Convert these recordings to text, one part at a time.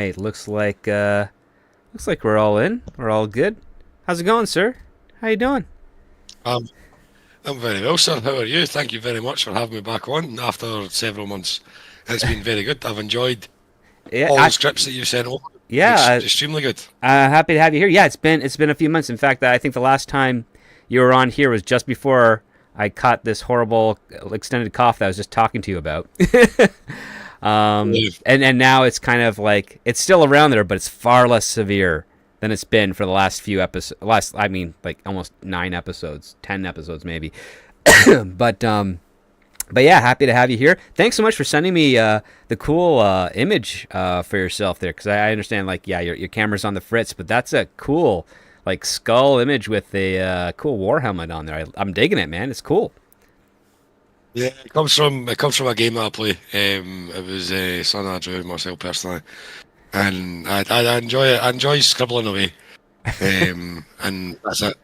right. Looks like we're all in. We're all good. How's it going, sir? How you doing? Um, I'm very well, sir. How are you? Thank you very much for having me back on after several months. It's been very good. I've enjoyed Yeah, all the scripts that you sent over. yeah. Extremely good. Happy to have you here. Yeah, it's been a few months. In fact, I think the last time you were on here was just before I caught this horrible extended cough that I was just talking to you about. Yeah. And now it's kind of like it's still around there, but it's far less severe than it's been for the last few episodes. I mean, like almost 9 episodes, 10 episodes maybe. but but yeah, happy to have you here. Thanks so much for sending me the cool image for yourself there, because I understand like yeah, your camera's on the fritz, but that's a cool like skull image with a cool war helmet on there. I'm digging it, man. It's cool. Yeah, it comes from a game that I play. It was something I drew myself personally, and I enjoy it. I enjoy scribbling away, and that's it.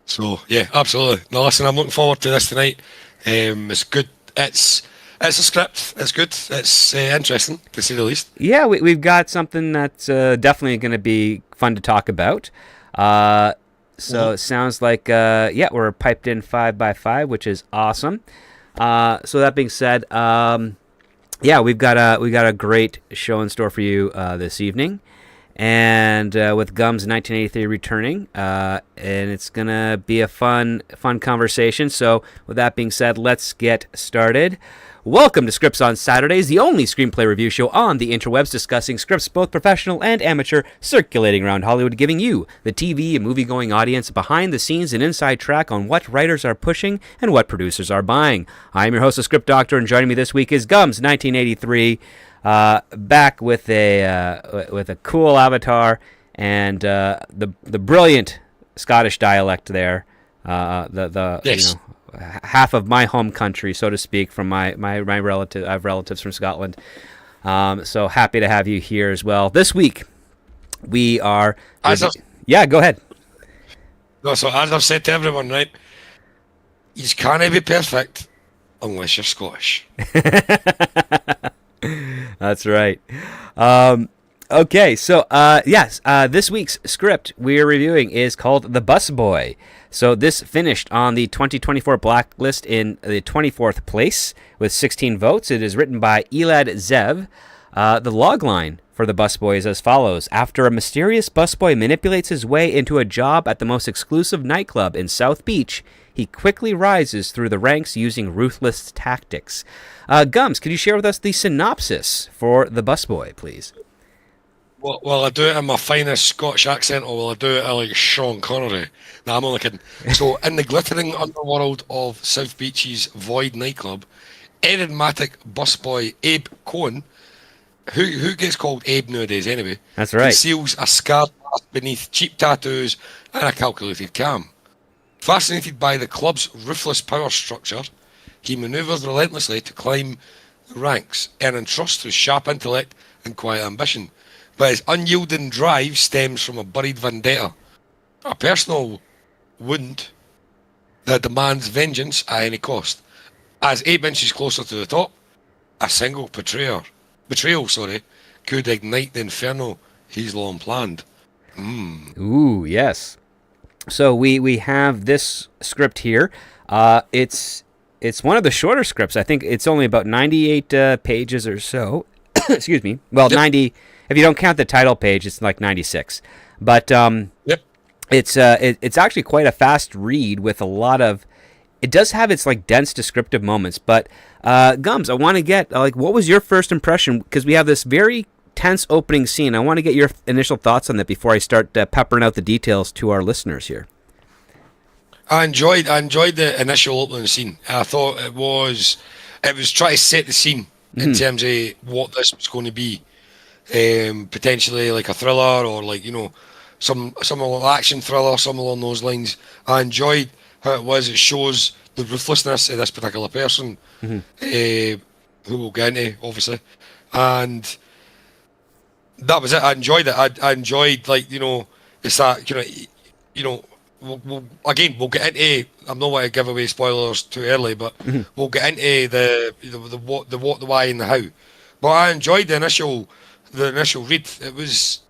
So yeah, absolutely. No, listen, I'm looking forward to this tonight. It's good. It's a script. It's good. It's interesting to say the least. Yeah, we've got something that's definitely going to be fun to talk about. Uh, so Mhm. it sounds like yeah, we're piped in 5 by 5, which is awesome. So that being said, yeah, we got a great show in store for you this evening, and with Gums 1983 returning, and it's gonna be a fun conversation. So with that being said, let's get started. Welcome to Scripts on Saturdays, the only screenplay review show on the interwebs discussing scripts, both professional and amateur, circulating around Hollywood, giving you, the TV and movie-going audience, behind the scenes and inside track on what writers are pushing and what producers are buying. I'm your host, the Script Doctor, and joining me this week is Gums 1983, back with a cool avatar and the brilliant Scottish dialect there. The Yes. half of my home country, so to speak, from my relative. I have relatives from Scotland. So happy to have you here as well. This week we are. As I've, Yeah, go ahead. no, so as I've said to everyone, right, you can't be perfect unless you're Scottish. That's right. Okay, so yes, this week's script we're reviewing is called The Busboy. So this finished on the 2024 blacklist in the 24th place with 16 votes. It is written by Elad Ziv. The logline for The Busboy is as follows. After a mysterious busboy manipulates his way into a job at the most exclusive nightclub in South Beach, he quickly rises through the ranks using ruthless tactics. Gums, could you share with us the synopsis for The Busboy, please? Well, will I do it in my finest Scottish accent, or will I do it like Sean Connery? Nah, I'm only kidding. So, in the glittering underworld of South Beach's Void nightclub, enigmatic busboy Abe Cohen, who gets called Abe nowadays anyway, That's right. conceals a scarred past beneath cheap tattoos and a calculated calm. Fascinated by the club's ruthless power structure, he manoeuvres relentlessly to climb the ranks, earning trust through sharp intellect and quiet ambition. But his unyielding drive stems from a buried vendetta, a personal wound that demands vengeance at any cost. As 8 inches closer to the top, a single betrayal, could ignite the inferno he's long planned. Ooh, yes. So we have this script here. It's one of the shorter scripts. I think it's only about 98 pages or so. Excuse me. Well, Yep, 90 if you don't count the title page, it's like 96. But yep. it's actually quite a fast read with a lot of. It does have its like dense descriptive moments, but Gums, I want to get like what was your first impression, because we have this very tense opening scene. I want to get your initial thoughts on that before I start peppering out the details to our listeners here. I enjoyed the initial opening scene. I thought it was trying to set the scene in Mm-hmm. terms of what this was going to be. Potentially like a thriller, or like some action thriller, some along those lines. I enjoyed how it was. It shows the ruthlessness of this particular person, Mm-hmm. who we'll get into obviously, and that was it. I enjoyed it. I enjoyed, like, it's that, you know we'll get into. I'm not want to give away spoilers too early, but Mm-hmm. we'll get into the what, the why, and the how. But I enjoyed the initial read. It was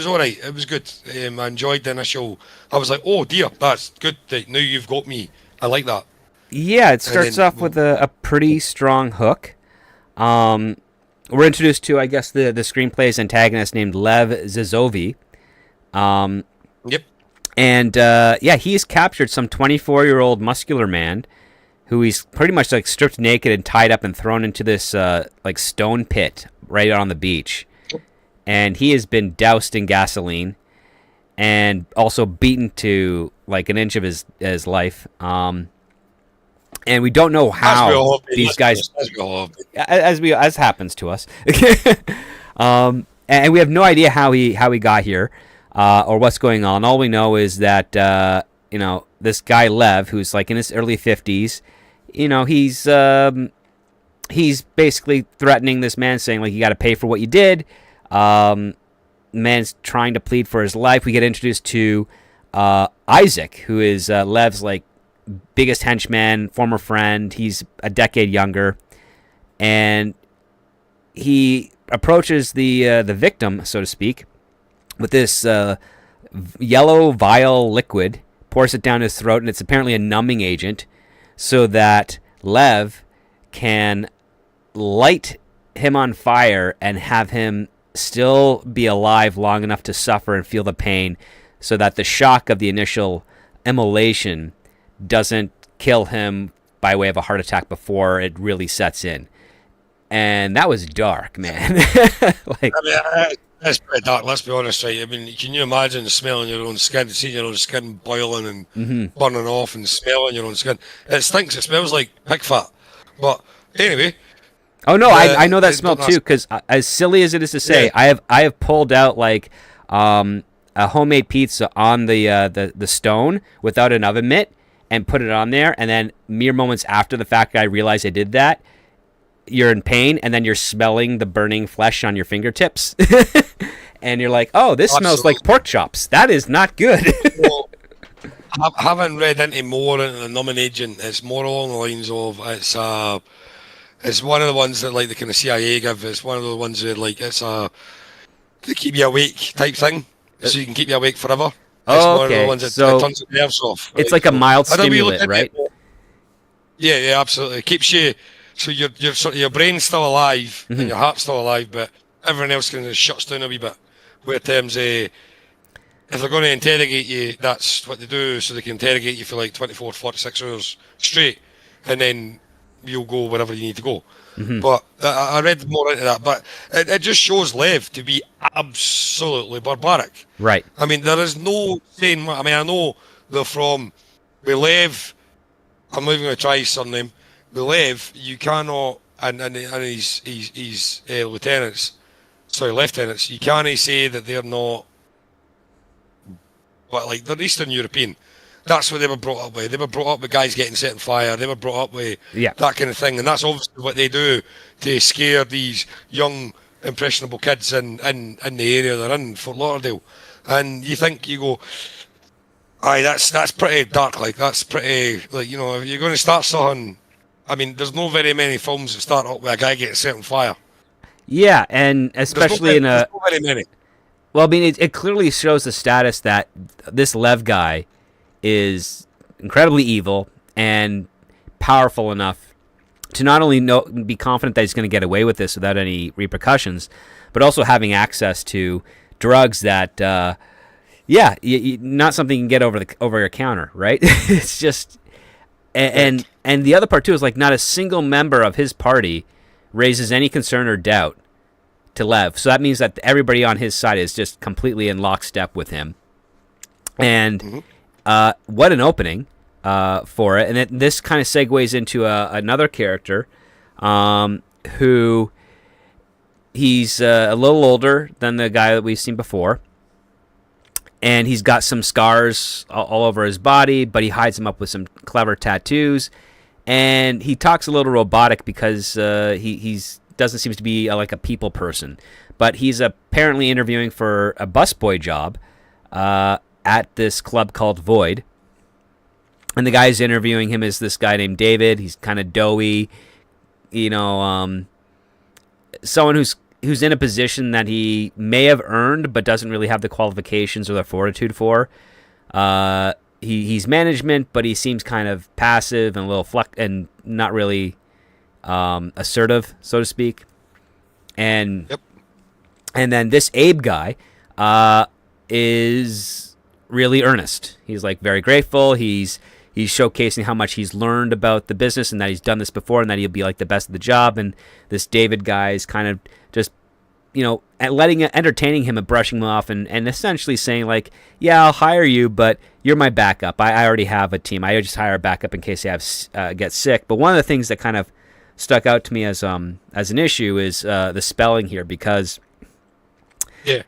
all right. It was good. I enjoyed the initial. I was like, oh dear, that's good. Now you've got me. I like that. Yeah, it And starts then, off with a pretty strong hook. We're introduced to, I guess, the screenplay's antagonist named Lev Zizovi. Yep. And he's captured some 24-year-old muscular man who he's pretty much like stripped naked and tied up and thrown into this like stone pit right on the beach. And he has been doused in gasoline and also beaten to like an inch of his life. And we don't know how these guys, as happens to us, and we have no idea how he got here or what's going on. All we know is that this guy Lev, who's like in his early 50s, he's basically threatening this man, saying like, you got to pay for what you did. Man's trying to plead for his life. We get introduced to Isaac, who is Lev's like biggest henchman, former friend. He's a decade younger, and he approaches the victim, so to speak, with this yellow vial liquid, pours it down his throat, and it's apparently a numbing agent, so that Lev can light him on fire and have him still be alive long enough to suffer and feel the pain, so that the shock of the initial immolation doesn't kill him by way of a heart attack before it really sets in. And that was dark, man. That's pretty dark, let's be honest, right? I mean, can you imagine smelling your own skin, seeing your own skin boiling and burning off and smelling your own skin? It stinks, it smells like pig fat. But anyway. Oh no, I know that smell too, because as silly as it is to say, I have pulled out like a homemade pizza on the stone without an oven mitt and put it on there, and then mere moments after the fact I realized I did that, you're in pain, and then you're smelling the burning flesh on your fingertips, and you're like, oh, this smells like pork chops. That is not good. Well, I haven't read more into the numbing agent. It's more along the lines of it's one of the ones that like the kind of CIA give. It's one of the ones that like it's to keep you awake type thing, so you can keep you awake forever. It's one of the ones that turns the nerves off. Right? It's like a mild stimulant, right? Yeah, absolutely. It keeps you, so your brain's still alive and your heart's still alive, but everyone else kind of shuts down a wee bit. Where terms, if they're going to interrogate you, that's what they do, so they can interrogate you for like 24, 46 hours straight, and then you'll go wherever you need to go. But I read more into that, but it just shows Lev to be absolutely barbaric. Right. I mean, there is no saying. I mean, I know they're from Lev. I'm not even going to try his surname. Lev, you cannot, and his lieutenants, you can't say that they're not. But like they're Eastern European. That's what they were brought up with. They were brought up with guys getting set on fire. They were brought up with that kind of thing. And that's obviously what they do to scare these young, impressionable kids in the area they're in, Fort Lauderdale. And you go, aye, that's pretty dark. Like, that's pretty, like, if you're going to start something, I mean, there's no very many films that start up with a guy getting set on fire. Yeah, and especially there's no very many. Well, I mean, it clearly shows the status that this Lev guy is incredibly evil and powerful enough to not only be confident that he's going to get away with this without any repercussions, but also having access to drugs that, not something you can get over your counter, right? It's just, and the other part too is like not a single member of his party raises any concern or doubt to Lev. So that means that everybody on his side is just completely in lockstep with him, and. What an opening for it. And this kind of segues into another character who he's a little older than the guy that we've seen before. And he's got some scars all over his body, but he hides them up with some clever tattoos. And he talks a little robotic because he doesn't seem to be like a people person. But he's apparently interviewing for a busboy job at this club called Void. And the guy's interviewing him is this guy named David. He's kind of doughy, someone who's who's in a position that he may have earned, but doesn't really have the qualifications or the fortitude for. He's management, but he seems kind of passive and a little and not really assertive, so to speak. And Yep. and then this Abe guy is really earnest. He's like very grateful. He's showcasing how much he's learned about the business and that he's done this before and that he'll be like the best of the job. And this David guy is kind of just, entertaining him and brushing him off and essentially saying like, yeah, I'll hire you, but you're my backup. I already have a team. I just hire a backup in case I get sick. But one of the things that kind of stuck out to me as an issue is the spelling here, because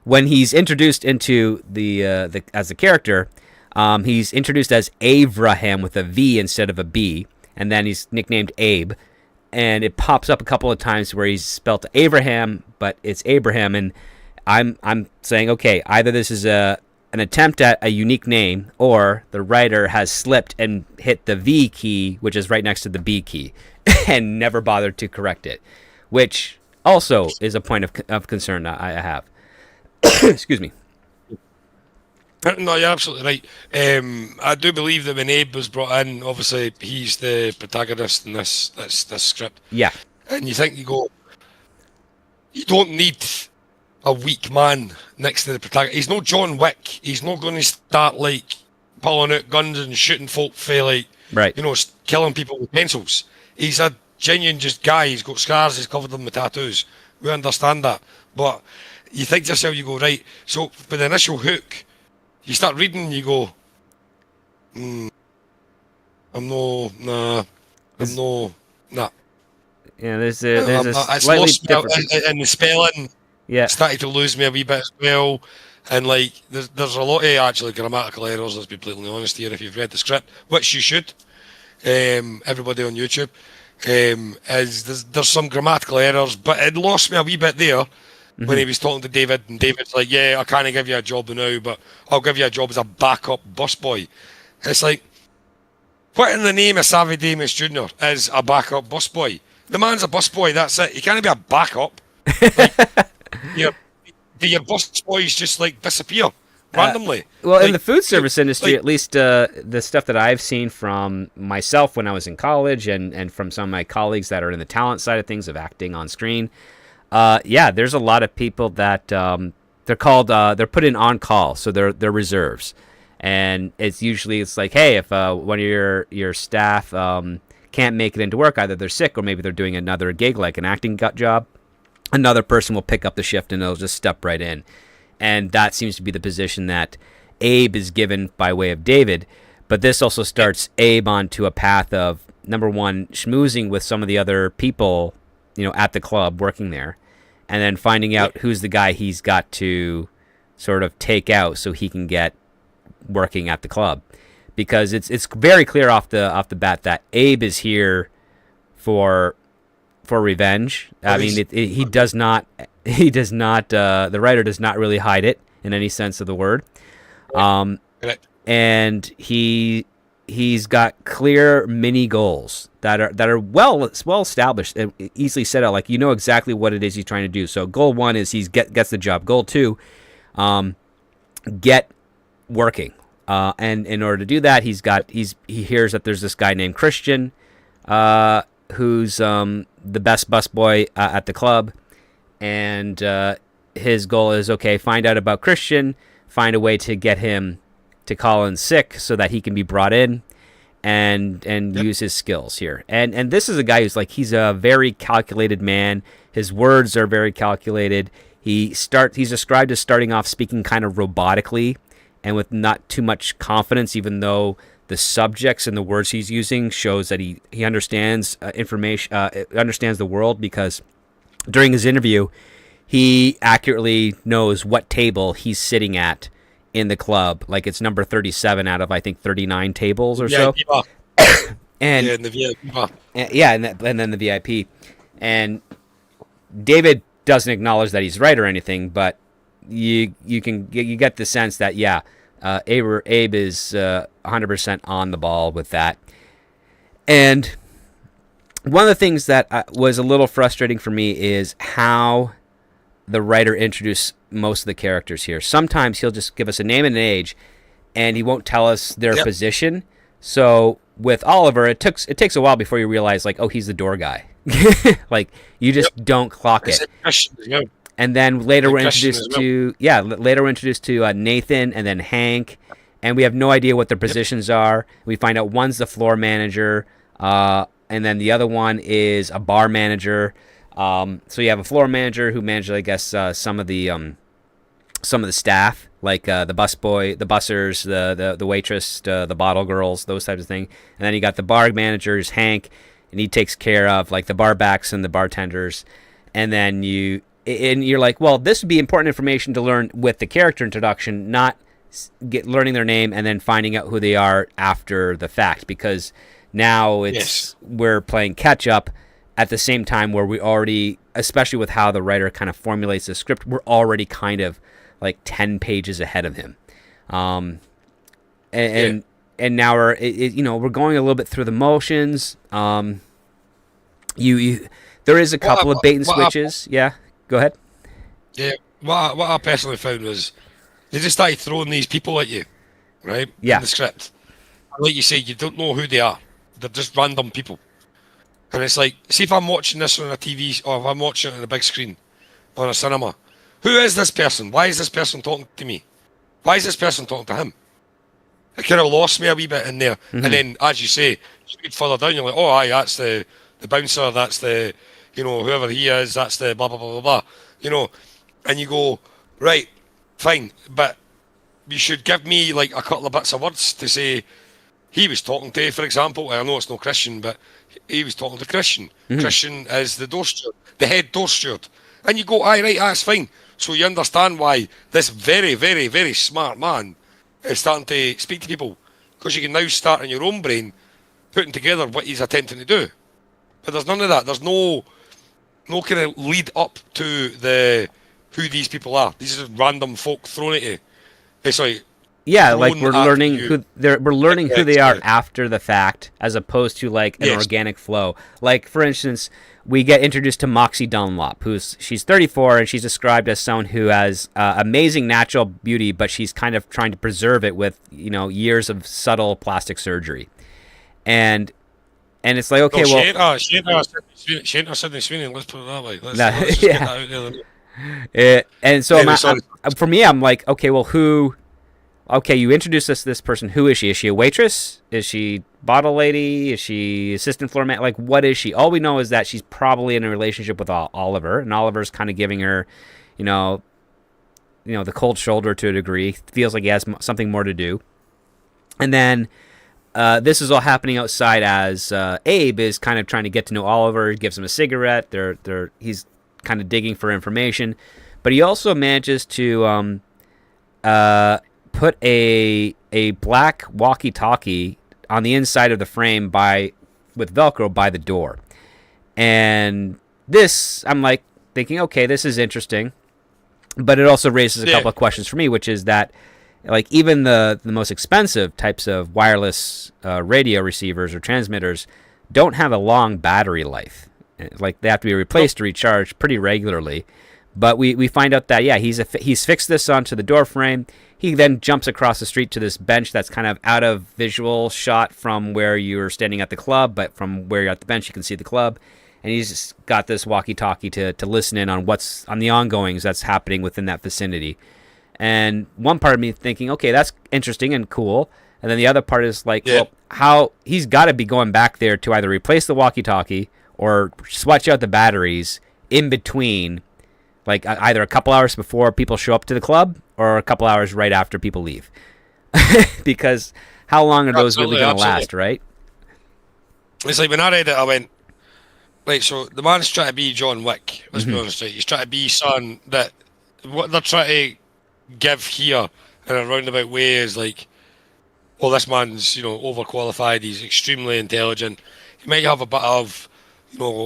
when he's introduced into the as a character, he's introduced as Avraham with a V instead of a B, and then he's nicknamed Abe. And it pops up a couple of times where he's spelled Abraham, but it's Abraham. And I'm saying, okay, either this is an attempt at a unique name, or the writer has slipped and hit the V key, which is right next to the B key, and never bothered to correct it, which also is a point of concern that I have. Excuse me. No, you're absolutely right. I do believe that when Abe was brought in, obviously he's the protagonist in this script. Yeah. And you go, you don't need a weak man next to the protagonist. He's no John Wick. He's not going to start like pulling out guns and shooting folk for like, right, killing people with pencils. He's a genuine just guy. He's got scars. He's covered them with tattoos. We understand that. But you think to yourself, you go, right, so for the initial hook, you start reading and you go, nah. Yeah, there's a it's slightly lost me different... and the spelling started to lose me a wee bit as well. And like, there's a lot of actually grammatical errors, let's be blatantly honest here, if you've read the script, which you should, everybody on YouTube, there's some grammatical errors, but it lost me a wee bit there. When he was talking to David, and David's like, yeah, I can't give you a job now, but I'll give you a job as a backup busboy. It's like, what in the name of Savvy Damus Jr. is a backup busboy? The man's a busboy, that's it. He can't be a backup. Like, your busboys just like disappear randomly. In the food service industry, at least the stuff that I've seen from myself when I was in college and from some of my colleagues that are in the talent side of things, of acting on screen, there's a lot of people that they're called they're put in on call, so they're reserves, and it's like, hey, if one of your staff can't make it into work, either they're sick or maybe they're doing another gig like an acting job, another person will pick up the shift and they'll just step right in, and that seems to be the position that Abe is given by way of David. But this also starts Abe onto a path of, number one, schmoozing with some of the other people, at the club working there, and then finding out who's the guy he's got to sort of take out so he can get working at the club, because it's very clear off the bat that Abe is here for revenge. I mean, he does not. The writer does not really hide it in any sense of the word, and he's got clear mini goals that are well established and easily set out. Like, exactly what it is he's trying to do. So goal 1 is he gets the job. Goal 2, get working. And in order to do that, he hears that there's this guy named Christian, who's the best busboy at the club, and his goal is, okay, find out about Christian, find a way to get him to call in sick so that he can be brought in and use his skills here. And this is a guy who's like, he's a very calculated man. His words are very calculated. He's described as starting off speaking kind of robotically and with not too much confidence, even though the subjects and the words he's using shows that he understands information, understands the world, because during his interview, he accurately knows what table he's sitting at in the club. Like, it's number 37 out of, I think, 39 tables or so. And in the VIP bar. And then the VIP. And David doesn't acknowledge that he's right or anything, but you get the sense that Abe is 100% on the ball with that. And one of the things that was a little frustrating for me is how the writer introduce most of the characters here. Sometimes he'll just give us a name and an age, and he won't tell us their Yep. position. So with Oliver, it takes a while before you realize, like, oh, he's the door guy. Like, you just don't clock It's it. a Christian as well. And then later And we're Christian introduced as well. to later we're introduced to Nathan and then Hank, and we have no idea what their positions are. We find out one's the floor manager, and then the other one is a bar manager. So you have a floor manager who manages, I guess, some of the staff, like the busboy, the bussers, the waitress, the bottle girls, those types of things. And then you got the bar manager, who's Hank, and he takes care of like the bar backs and the bartenders. And then you're like, well, this would be important information to learn with the character introduction, not learning their name and then finding out who they are after the fact, because now we're playing catch up at the same time where we already, especially with how the writer kind of formulates the script, we're already kind of like 10 pages ahead of him. And now we're going a little bit through the motions. There is a couple of bait and switches. Yeah, go ahead. Yeah, what I personally found was they just started throwing these people at you, right? Yeah. In the script. And like you say, you don't know who they are. They're just random people. And it's like, see if I'm watching this on a TV, or if I'm watching it on a big screen, on a cinema. Who is this person? Why is this person talking to me? Why is this person talking to him? It kind of lost me a wee bit in there. Mm-hmm. And then, as you say, you read further down, you're like, oh, aye, that's the bouncer, that's the, whoever he is, that's the blah, blah, blah, blah, blah. And you go, right, fine, but you should give me like a couple of bits of words to say he was talking to, for example. I know it's no Christian, but he was talking to Christian. Mm-hmm. Christian is the door steward, the head door steward. And you go, aye, right, that's fine. So you understand why this very, very, very smart man is starting to speak to people. Because you can now start in your own brain putting together what he's attempting to do. But there's none of that. There's no kind of lead up to who these people are. These are just random folk thrown at you. It's like, yeah, like we're learning who they are Yeah. after the fact, as opposed to like an Yes. organic flow. Like, for instance, we get introduced to Moxie Dunlop, she's 34 and she's described as someone who has amazing natural beauty, but she's kind of trying to preserve it with years of subtle plastic surgery, and it's like, okay, she well, ain't our Sydney Sweeney. Let's put it that way. Let's just get that out there. and so Anyway, sorry. for me, I'm like, okay, well, who? Okay, you introduce us to this person. Who is she? Is she a waitress? Is she bottle lady? Is she assistant floor man? Like, what is she? All we know is that she's probably in a relationship with Oliver, and Oliver's kind of giving her, the cold shoulder to a degree. Feels like he has something more to do. And then this is all happening outside as Abe is kind of trying to get to know Oliver. He gives him a cigarette. He's kind of digging for information, but he also manages to put a black walkie-talkie on the inside of the frame with Velcro by the door. And this, I'm like thinking, okay, this is interesting, but it also raises a couple of questions for me, which is that, like, even the most expensive types of wireless radio receivers or transmitters don't have a long battery life. Like, they have to be replaced or recharged pretty regularly. But we find out that, yeah, he's fixed this onto the door frame. He then jumps across the street to this bench that's kind of out of visual shot from where you're standing at the club, but from where you're at the bench, you can see the club. And he's just got this walkie-talkie to listen in on what's on the ongoings that's happening within that vicinity. And one part of me thinking, okay, that's interesting and cool. And then the other part is like, well, how he's got to be going back there to either replace the walkie-talkie or switch out the batteries in between, like either a couple hours before people show up to the club or a couple hours right after people leave. Because how long are those really going to last, right? It's like, when I read it, I went, right, so the man's trying to be John Wick. Let's be honest, right? He's trying to be something that what they're trying to give here in a roundabout way is like, well, this man's, overqualified. He's extremely intelligent. He might have a bit of,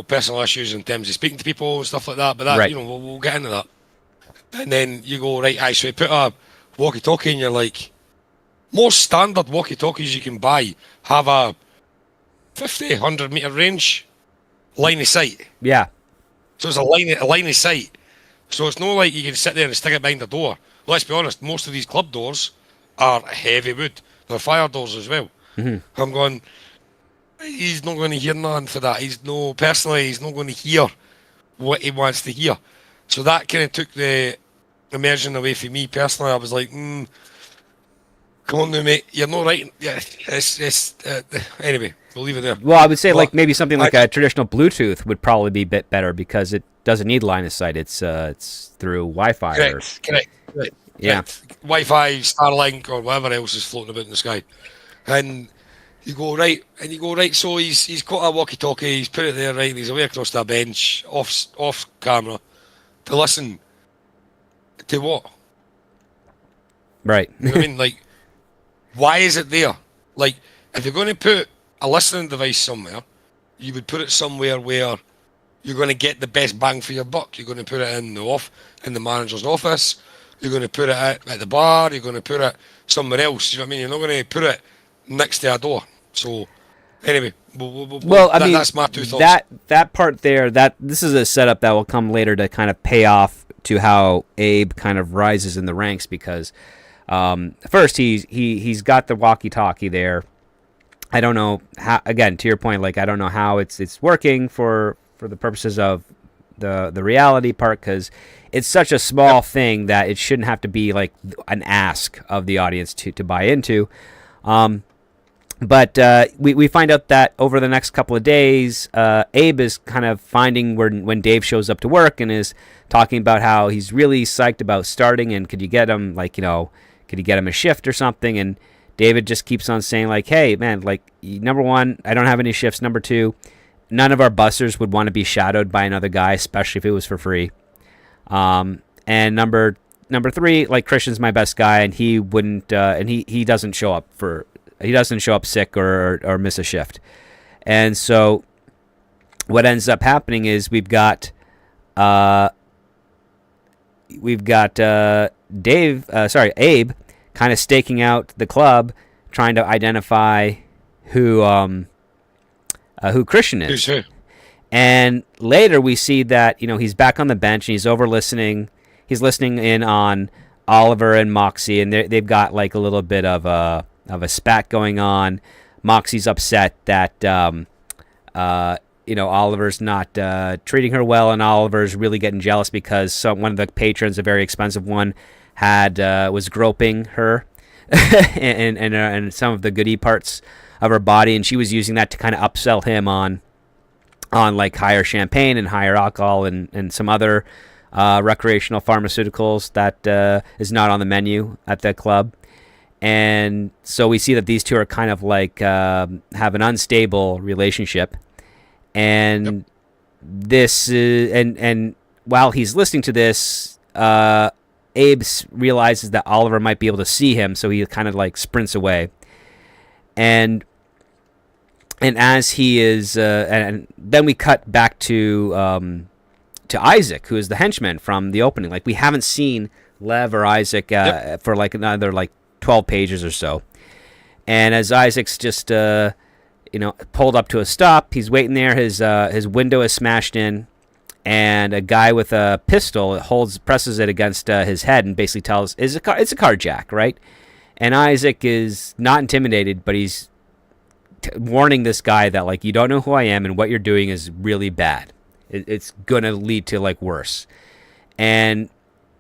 personal issues in terms of speaking to people and stuff like that, but that, right. We'll get into that. And then you go, right, so you put a walkie-talkie and you're like, most standard walkie-talkies you can buy have a 50, 100 metre range line of sight. Yeah. So it's a line of sight. So it's not like you can sit there and stick it behind the door. Let's be honest, most of these club doors are heavy wood. They're fire doors as well. Mm-hmm. I'm going, he's not going to hear nothing for that. He's not going to hear what he wants to hear. So that kind of took the immersion away from me personally. I was like, come on now, mate, you're not right. Yeah, anyway, we'll leave it there. Well, I would say But like maybe something like a traditional Bluetooth would probably be a bit better because it doesn't need line of sight. It's through Wi-Fi. Correct. Yeah. Wi-Fi, Starlink, or whatever else is floating about in the sky. And you go, right, so he's got a walkie-talkie, he's put it there, right, and he's away across that bench, off camera, to listen to what? Right. You know what I mean? Like, why is it there? Like, if you're going to put a listening device somewhere, you would put it somewhere where you're going to get the best bang for your buck. You're going to put it in the manager's office. You're going to put it at the bar. You're going to put it somewhere else. You know what I mean? You're not going to put it next to a door. So, anyway, that's my two thoughts. That part there, this is a setup that will come later to kind of pay off to how Abe kind of rises in the ranks because first he's got the walkie-talkie there. I don't know how. Again, to your point, like I don't know how it's working for the purposes of the reality part because it's such a small thing that it shouldn't have to be like an ask of the audience to buy into. But we find out that over the next couple of days, Abe is kind of finding when Dave shows up to work and is talking about how he's really psyched about starting and could you get him a shift or something? And David just keeps on saying like, hey man, like number one, I don't have any shifts. Number two, none of our busters would want to be shadowed by another guy, especially if it was for free. And number three, like Christian's my best guy, and he wouldn't, and he doesn't show up sick or miss a shift. And so what ends up happening is we've got Abe kind of staking out the club, trying to identify who Christian is. Who's who? And later we see that he's back on the bench and he's listening in on Oliver and Moxie, and they've got like a little bit of a spat going on. Moxie's upset that Oliver's not treating her well, and Oliver's really getting jealous because one of the patrons, a very expensive one, was groping her and some of the goodie parts of her body, and she was using that to kind of upsell him on like higher champagne and higher alcohol and some other recreational pharmaceuticals that is not on the menu at the club. And so we see that these two are kind of like have an unstable relationship. And this and while he's listening to this, Abe realizes that Oliver might be able to see him, so he kind of like sprints away. And as he is, and then we cut back to Isaac, who is the henchman from the opening. Like we haven't seen Lev or Isaac for like another like 12 pages or so. And as Isaac's just pulled up to a stop, he's waiting there. His window is smashed in, and a guy with a pistol presses it against his head and basically tells it's a carjack, right? And Isaac is not intimidated, but he's warning this guy that like you don't know who I am and what you're doing is really bad. It's gonna lead to like worse. And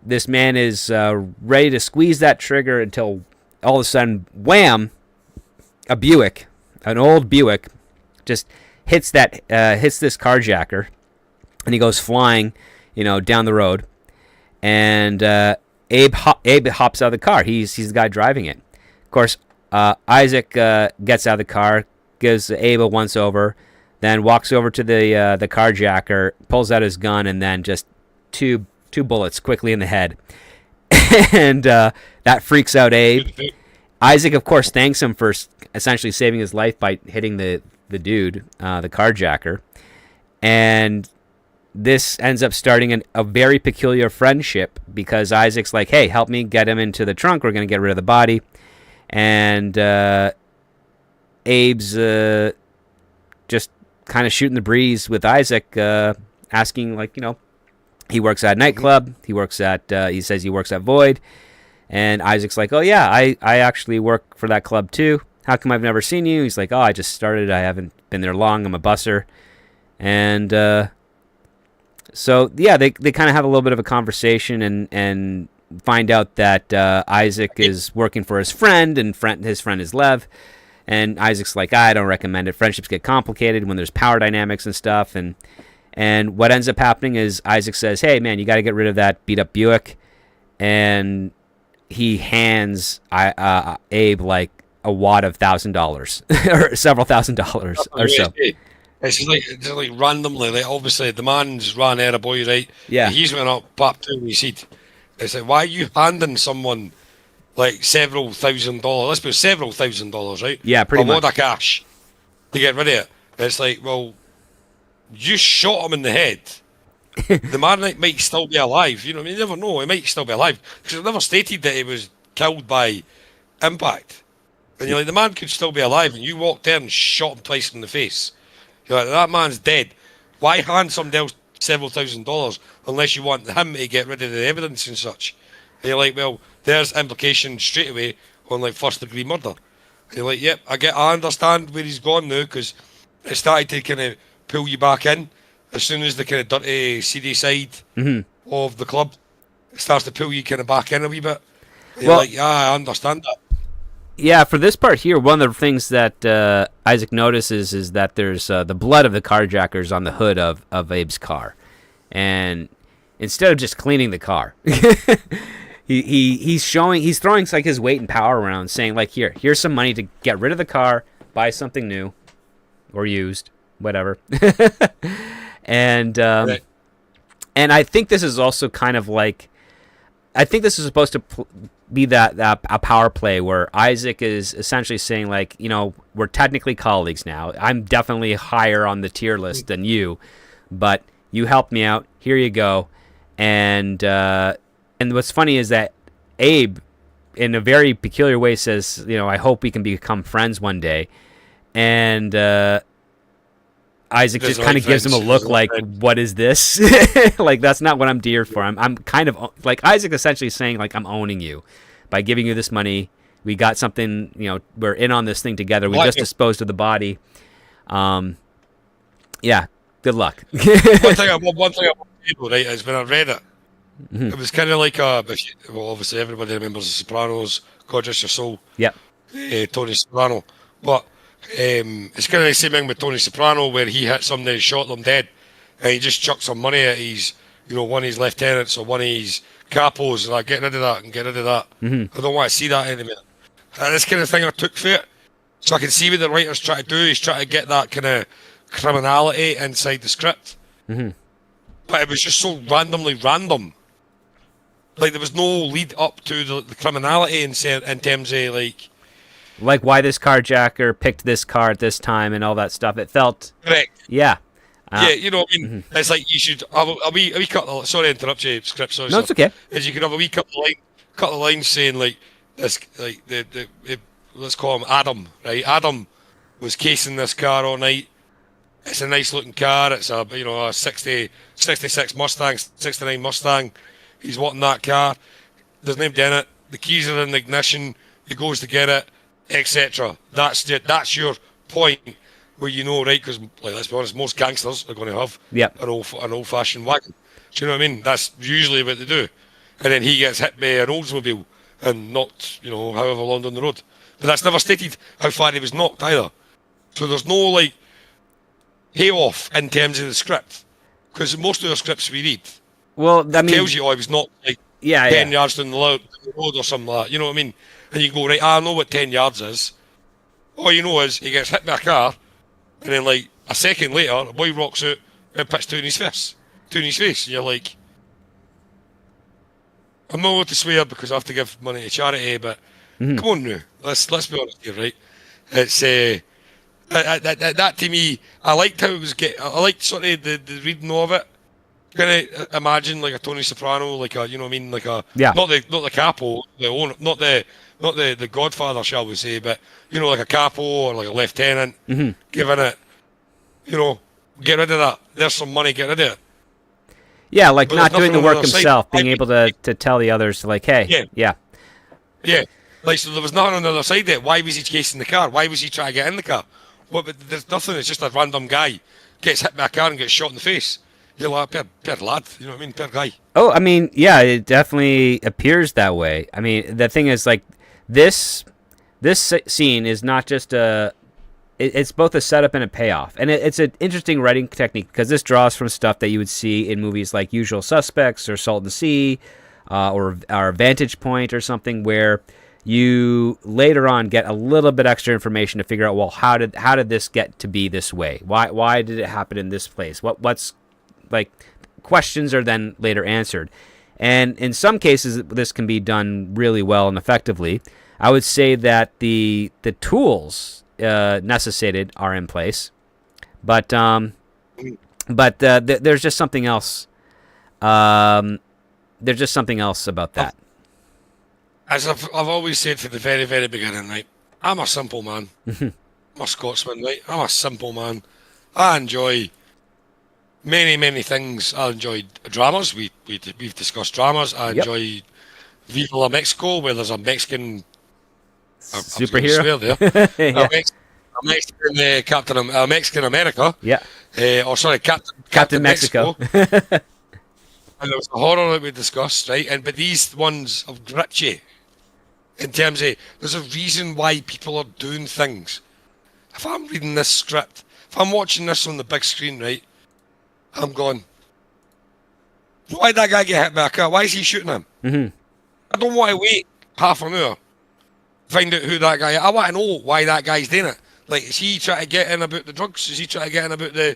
this man is ready to squeeze that trigger until all of a sudden, wham! An old Buick, just hits this carjacker, and he goes flying, down the road. And Abe hops out of the car. He's the guy driving it. Of course, Isaac gets out of the car, gives Abe a once over, then walks over to the carjacker, pulls out his gun, and then just two bullets quickly in the head. And that freaks out Abe. Isaac, of course, thanks him for essentially saving his life by hitting the dude, the carjacker. And this ends up starting a very peculiar friendship because Isaac's like, hey, help me get him into the trunk. We're going to get rid of the body. And Abe's just kind of shooting the breeze with Isaac, asking, like, he works at a nightclub. He works at he says he works at Void, and Isaac's like, oh yeah, I actually work for that club too. How come I've never seen you? He's like, oh, I just started. I haven't been there long. I'm a busser. And so, yeah, they kind of have a little bit of a conversation and find out that Isaac is working for his friend, and his friend is Lev. And Isaac's like, I don't recommend it. Friendships get complicated when there's power dynamics and stuff. And what ends up happening is Isaac says, hey, man, you got to get rid of that beat-up Buick. And he hands Abe, like, a wad of $1,000 or several $1,000 or so. It's like randomly, like obviously the man's ran out of boy, right? Yeah. He's went up, popped down his seat. It's like, why are you handing someone like several $1,000? Let's put several $1,000, right? Yeah, pretty much. A wad of cash to get rid of it. It's like, well, you shot him in the head. The man might still be alive. You know what I mean? You never know. He might still be alive because it never stated that he was killed by impact. And you're like, the man could still be alive, and you walked there and shot him twice in the face. You're like, that man's dead. Why hand somebody else several $1,000s unless you want him to get rid of the evidence and such? And you're like, well, there's implication straight away on like first degree murder. And you're like, yep, I understand where he's gone now, because it started to kind of pull you back in as soon as the kind of dirty, seedy side of the club starts to pull you kind of back in a wee bit. And you're like, yeah, I understand that. Yeah, for this part here, one of the things that Isaac notices is that there's the blood of the carjackers on the hood of Abe's car. And instead of just cleaning the car, he's throwing like his weight and power around, saying like, here's some money to get rid of the car, buy something new or used, whatever. And I think this is also kind of like, I think this is supposed to be that a power play where Isaac is essentially saying like, you know, we're technically colleagues now. I'm definitely higher on the tier list than you, but you helped me out. Here you go. And what's funny is that Abe, in a very peculiar way, says, you know, I hope we can become friends one day. And Isaac just kind of gives him a look like, what is this? Like, that's not what I'm dear for. I'm kind of like, Isaac essentially saying like, I'm owning you by giving you this money. We got something, you know, we're in on this thing together. We just disposed of the body. Yeah, good luck. one thing I want to say, right, is when I read it, it was kind of like obviously everybody remembers The Sopranos, God Rest Your Soul. Yep. Tony Soprano. But it's kind of the same thing with Tony Soprano, where he hit somebody and shot them dead, and he just chucked some money at his, you know, one of his lieutenants or one of his capos, and like, get rid of that and get rid of that. I don't want to see that anymore. And this kind of thing I took for it. So I can see what the writer's trying to do. He's trying to get that kind of criminality inside the script. But it was just so randomly random. Like, there was no lead up to the criminality in terms of like why this carjacker picked this car at this time and all that stuff. It felt correct. Yeah. Yeah, you know what I mean? It's like you should have a wee couple of, sorry to interrupt you, script, sorry. No, it's okay. Is you could have a wee couple of lines saying like this, like the let's call him Adam, right? Adam was casing this car all night. It's a nice looking car. It's a, you know, a 66 Mustang, 69 Mustang. He's wanting that car. There's nobody in it. The keys are in the ignition. He goes to get it, etc. That's your point where you know, right? Because like, let's be honest, most gangsters are going to have an old-fashioned wagon. Do you know what I mean? That's usually what they do. And then he gets hit by an Oldsmobile and knocked, you know, however long down the road. But that's never stated how far he was knocked either. So there's no like payoff in terms of the script, because most of the scripts we read, well, I mean, tells you, I was knocked like 10 yards down the road or something like that. You know what I mean? And you go, right, I know what 10 yards is. All you know is he gets hit by a car, and then like a second later, a boy rocks out and puts two in his face. And you're like, I'm not allowed to swear because I have to give money to charity, but come on now, let's be honest here, right? It's that to me, I liked how it was I liked sort of the reading of it. Kind of imagine like a Tony Soprano, like a, you know what I mean, like a not the capo, the owner, not the Godfather, shall we say, but you know, like a capo or like a lieutenant, giving it, you know, get rid of that. There's some money, get rid of it. Yeah, like But not there's doing the nothing on work the other side. himself, being able to tell the others, like, hey, Yeah. yeah. Yeah. Like, so there was nothing on the other side there. Why was he chasing the car? Why was he trying to get in the car? What? But there's nothing. It's just a random guy gets hit by a car and gets shot in the face. You're like, per lad. You know what I mean? Per guy. Oh, I mean, yeah, it definitely appears that way. I mean, the thing is, like, this scene is not just it's both a setup and a payoff, and it's an interesting writing technique because this draws from stuff that you would see in movies like Usual Suspects or Salt and Sea, or Vantage Point or something, where you later on get a little bit extra information to figure out, well, how did this get to be this way? Why did it happen in this place? What's like, questions are then later answered, and in some cases this can be done really well and effectively. I would say that the tools necessitated are in place, but there's just something else. There's just something else about that. As I've always said from the very, very beginning, right? I'm a simple man. I'm a Scotsman, right? I'm a simple man. I enjoy many, many things. I enjoy dramas. We've discussed dramas. I enjoy Viva La Mexico, where there's a Mexican superhero there. Yeah. A Mexican Mexican America. Yeah. Captain Mexico. And there was the horror that we discussed, right? But these ones have gripped you in terms of there's a reason why people are doing things. If I'm reading this script, if I'm watching this on the big screen, right, I'm going, why did that guy get hit by a car? Why is he shooting him? Mm-hmm. I don't want to wait half an hour find out who that guy is. I want to know why that guy's doing it. Like, is he trying to get in about the drugs? Is he trying to get in about the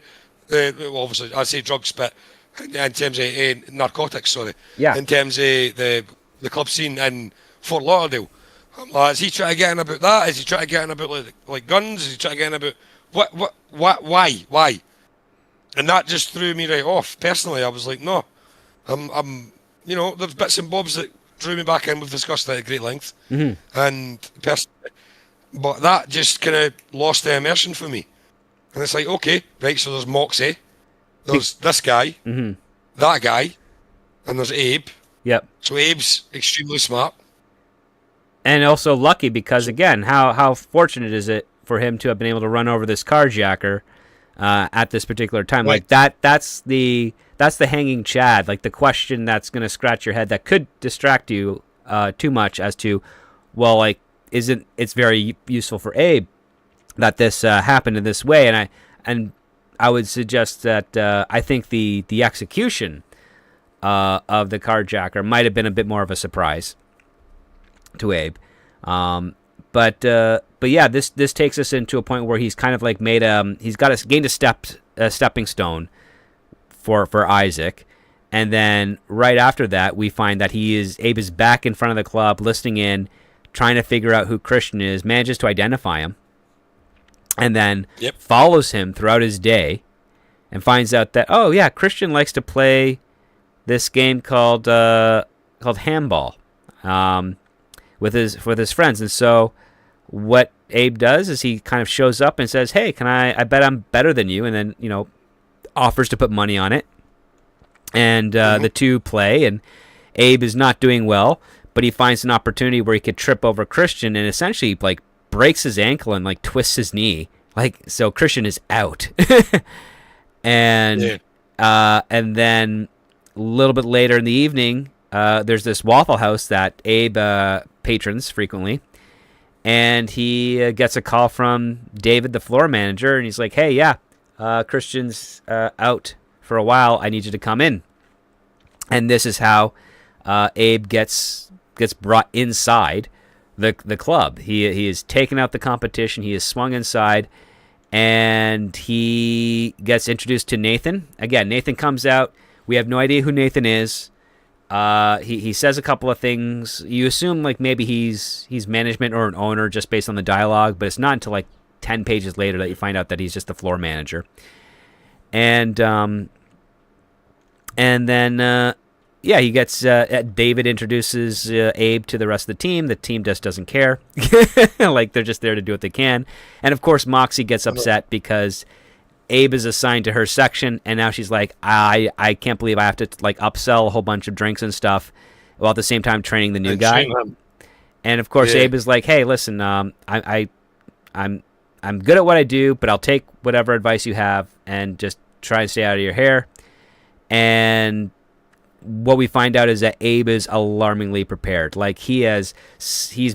well, obviously, I say drugs, but in terms of narcotics, sorry. Yeah. In terms of the club scene in Fort Lauderdale. I'm like, is he trying to get in about that? Is he trying to get in about like guns? Is he trying to get in about why? And that just threw me right off. Personally, I was like, no. I'm there's bits and bobs that drew me back in. We've discussed that at great length. Mm-hmm. But that just kind of lost the immersion for me. And it's like, okay, right, so there's Moxie, there's this guy, that guy, and there's Abe. Yep. So Abe's extremely smart. And also lucky because, again, how fortunate is it for him to have been able to run over this carjacker at this particular time? Right. Like that's the hanging chad, like the question that's going to scratch your head that could distract you too much as to, well, like, it's very useful for Abe that this happened in this way, and I would suggest that I think the execution of the carjacker might have been a bit more of a surprise to Abe, but yeah, this takes us into a point where he's kind of like gained a stepping stone for Isaac, and then right after that we find that Abe is back in front of the club, listening in, trying to figure out who Christian is, manages to identify him, and then follows him throughout his day, and finds out that, oh yeah, Christian likes to play this game called handball with his friends. And so what Abe does is he kind of shows up and says, hey, I bet I'm better than you, and then offers to put money on it, and the two play, and Abe is not doing well, but he finds an opportunity where he could trip over Christian and essentially like breaks his ankle and like twists his knee, like, so Christian is out. And then a little bit later in the evening, there's this Waffle House that Abe patrons frequently, and he gets a call from David, the floor manager, and he's like, hey, yeah, Christian's out for a while, I need you to come in. And this is how Abe gets brought inside the club. He is taken out the competition, he is swung inside, and he gets introduced to Nathan. Again, Nathan comes out. We have no idea who Nathan is. He says a couple of things. You assume like maybe he's management or an owner just based on the dialogue, but it's not until like 10 pages later that you find out that he's just the floor manager. And then he gets David introduces Abe to the rest of the team. The team just doesn't care. Like, they're just there to do what they can. And of course Moxie gets upset because Abe is assigned to her section, and now she's like, I can't believe I have to like upsell a whole bunch of drinks and stuff, while at the same time training the new guy. And of course, Abe is like, hey, listen, I'm good at what I do, but I'll take whatever advice you have and just try and stay out of your hair. And what we find out is that Abe is alarmingly prepared. Like he's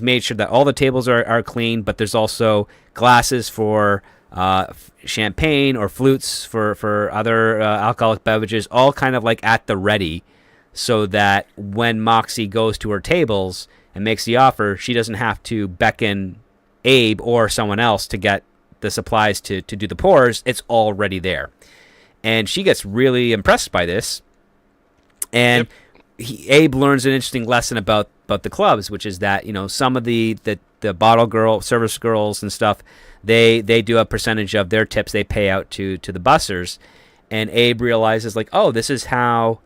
made sure that all the tables are clean, but there's also glasses for champagne or flutes for other alcoholic beverages, all kind of like at the ready, so that when Moxie goes to her tables and makes the offer, she doesn't have to beckon Abe or someone else to get the supplies to do the pours. It's already there. And she gets really impressed by this. And Abe learns an interesting lesson about the clubs, which is that, some of the bottle girl, service girls and stuff, they do a percentage of their tips they pay out to the bussers. And Abe realizes, like, oh, this is how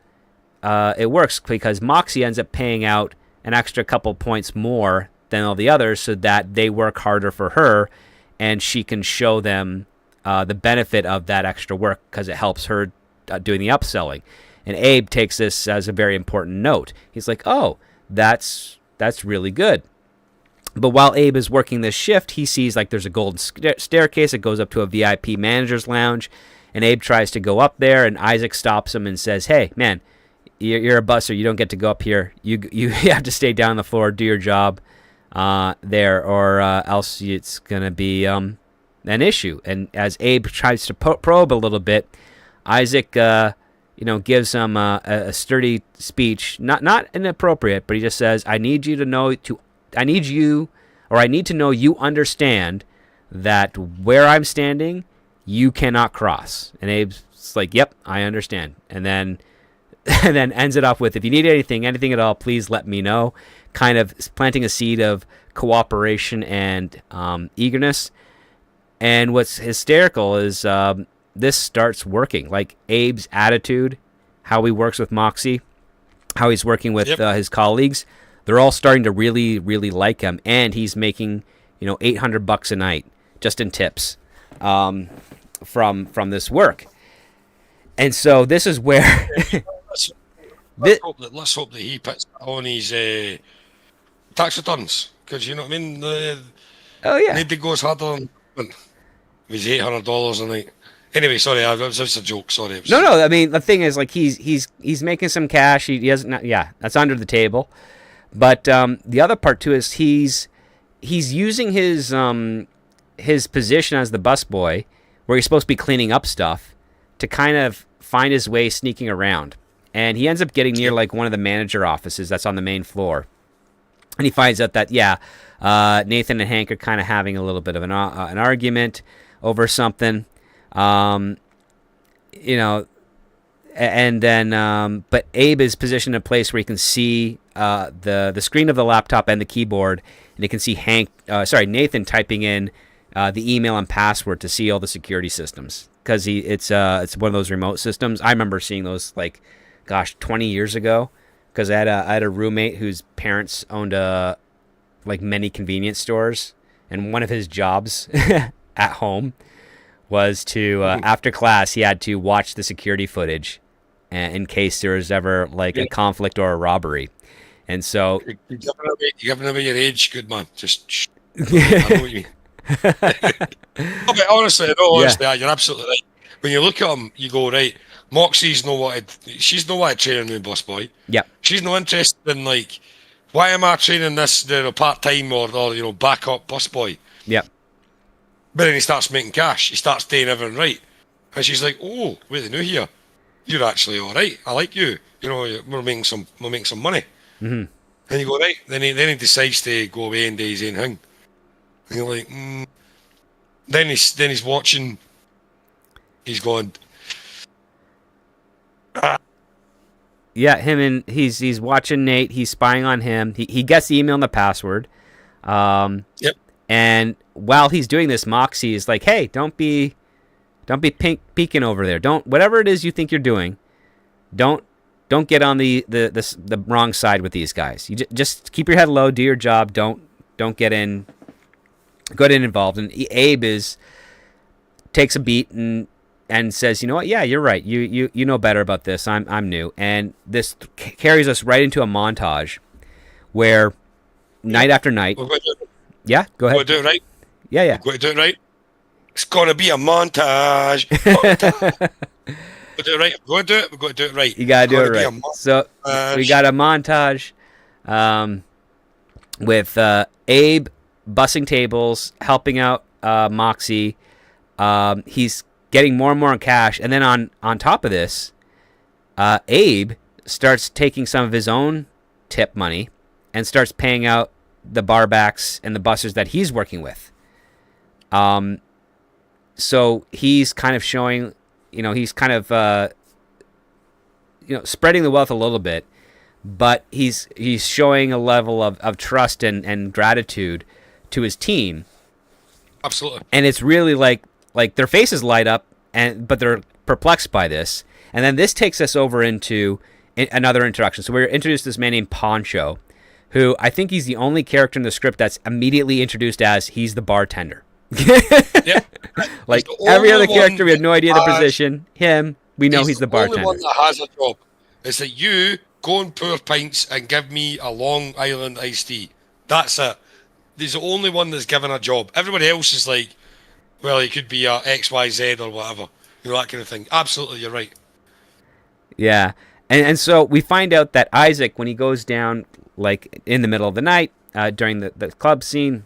it works, because Moxie ends up paying out an extra couple points more than all the others so that they work harder for her, and she can show them the benefit of that extra work because it helps her doing the upselling. And Abe takes this as a very important note. He's like, oh, that's really good. But while Abe is working this shift, he sees like there's a golden staircase that goes up to a VIP manager's lounge, and Abe tries to go up there, and Isaac stops him and says, hey, man, you're a busser. You don't get to go up here. You have to stay down on the floor, do your job there, or else it's going to be an issue. And as Abe tries to probe a little bit, Isaac gives him a sturdy speech, not inappropriate, but he just says, I need to know you understand that where I'm standing, you cannot cross. And Abe's like, yep, I understand. And then ends it off with, if you need anything at all, please let me know, kind of planting a seed of cooperation and eagerness. And what's hysterical is this starts working. Like Abe's attitude, how he works with Moxie, how he's working with his colleagues, they're all starting to really, really like him. And he's making, $800 a night just in tips from this work. And so this is where let's hope that he puts on his tax returns, because you know what I mean. Nobody goes harder than his $800 a night. Anyway, sorry, that was just a joke. Sorry. No. I mean, the thing is, like, he's making some cash. He doesn't. Yeah, that's under the table. But the other part too is he's using his position as the busboy, where he's supposed to be cleaning up stuff, to kind of find his way sneaking around. And he ends up getting near like one of the manager offices that's on the main floor. And he finds out that, Nathan and Hank are kind of having a little bit of an argument over something. And then, but Abe is positioned in a place where he can see the screen of the laptop and the keyboard, and he can see Nathan typing in the email and password to see all the security systems, because it's one of those remote systems. I remember seeing those 20 years ago, because I had a roommate whose parents owned many convenience stores, and one of his jobs at home was to after class he had to watch the security footage in case there was ever a conflict or a robbery. And so you're giving away your age, good man. Just I know what you mean. But honestly, you're absolutely right. When you look at him, you go, right, Moxie's she's no what training new busboy. Yeah. She's no interested in why am I training this part time or backup busboy? Yeah. But then he starts making cash. He starts doing everything right, and she's like, "Oh, wait, they new here. You're actually all right. I like you. We're making some money." Mm-hmm. And you go, right. Then he decides to go away and do his own thing. And you're like, Then he's watching. He's going. Yeah, he's watching Nate. He's spying on him. He gets the email and the password. Yep. And while he's doing this, Moxie is like, "Hey, don't be peeking over there. Don't, whatever it is you think you're doing, don't get on the wrong side with these guys. You just keep your head low, do your job. Don't get involved." And Abe takes a beat, and and says, you know what? Yeah, you're right. You know better about this. I'm new, and this carries us right into a montage where night after night. We're going to do it. Yeah, go We're ahead. going to do it right. Yeah, yeah. We're going to do it right. It's going to be a montage. Montage. We're do it right. We're going to do it. We're going to do it right. You gotta do it Be right. So we got a montage with Abe bussing tables, helping out Moxie. He's getting more and more in cash, and then on top of this, Abe starts taking some of his own tip money and starts paying out the barbacks and the bussers that he's working with. So he's kind of showing, he's kind of spreading the wealth a little bit, but he's showing a level of trust and gratitude to his team. Absolutely. And it's really like their faces light up, but they're perplexed by this. And then this takes us over into another introduction. So we're introduced to this man named Poncho, who I think he's the only character in the script that's immediately introduced as he's the bartender. Yep. Like every other character, we have no idea the position. Him, we know he's the bartender. The only one that has a job is that you go and pour pints and give me a Long Island iced tea. That's it. He's the only one that's given a job. Everybody else is like, well, it could be a XYZ or whatever. That kind of thing. Absolutely, you're right. Yeah. And so we find out that Isaac, when he goes down, like in the middle of the night, during the club scene,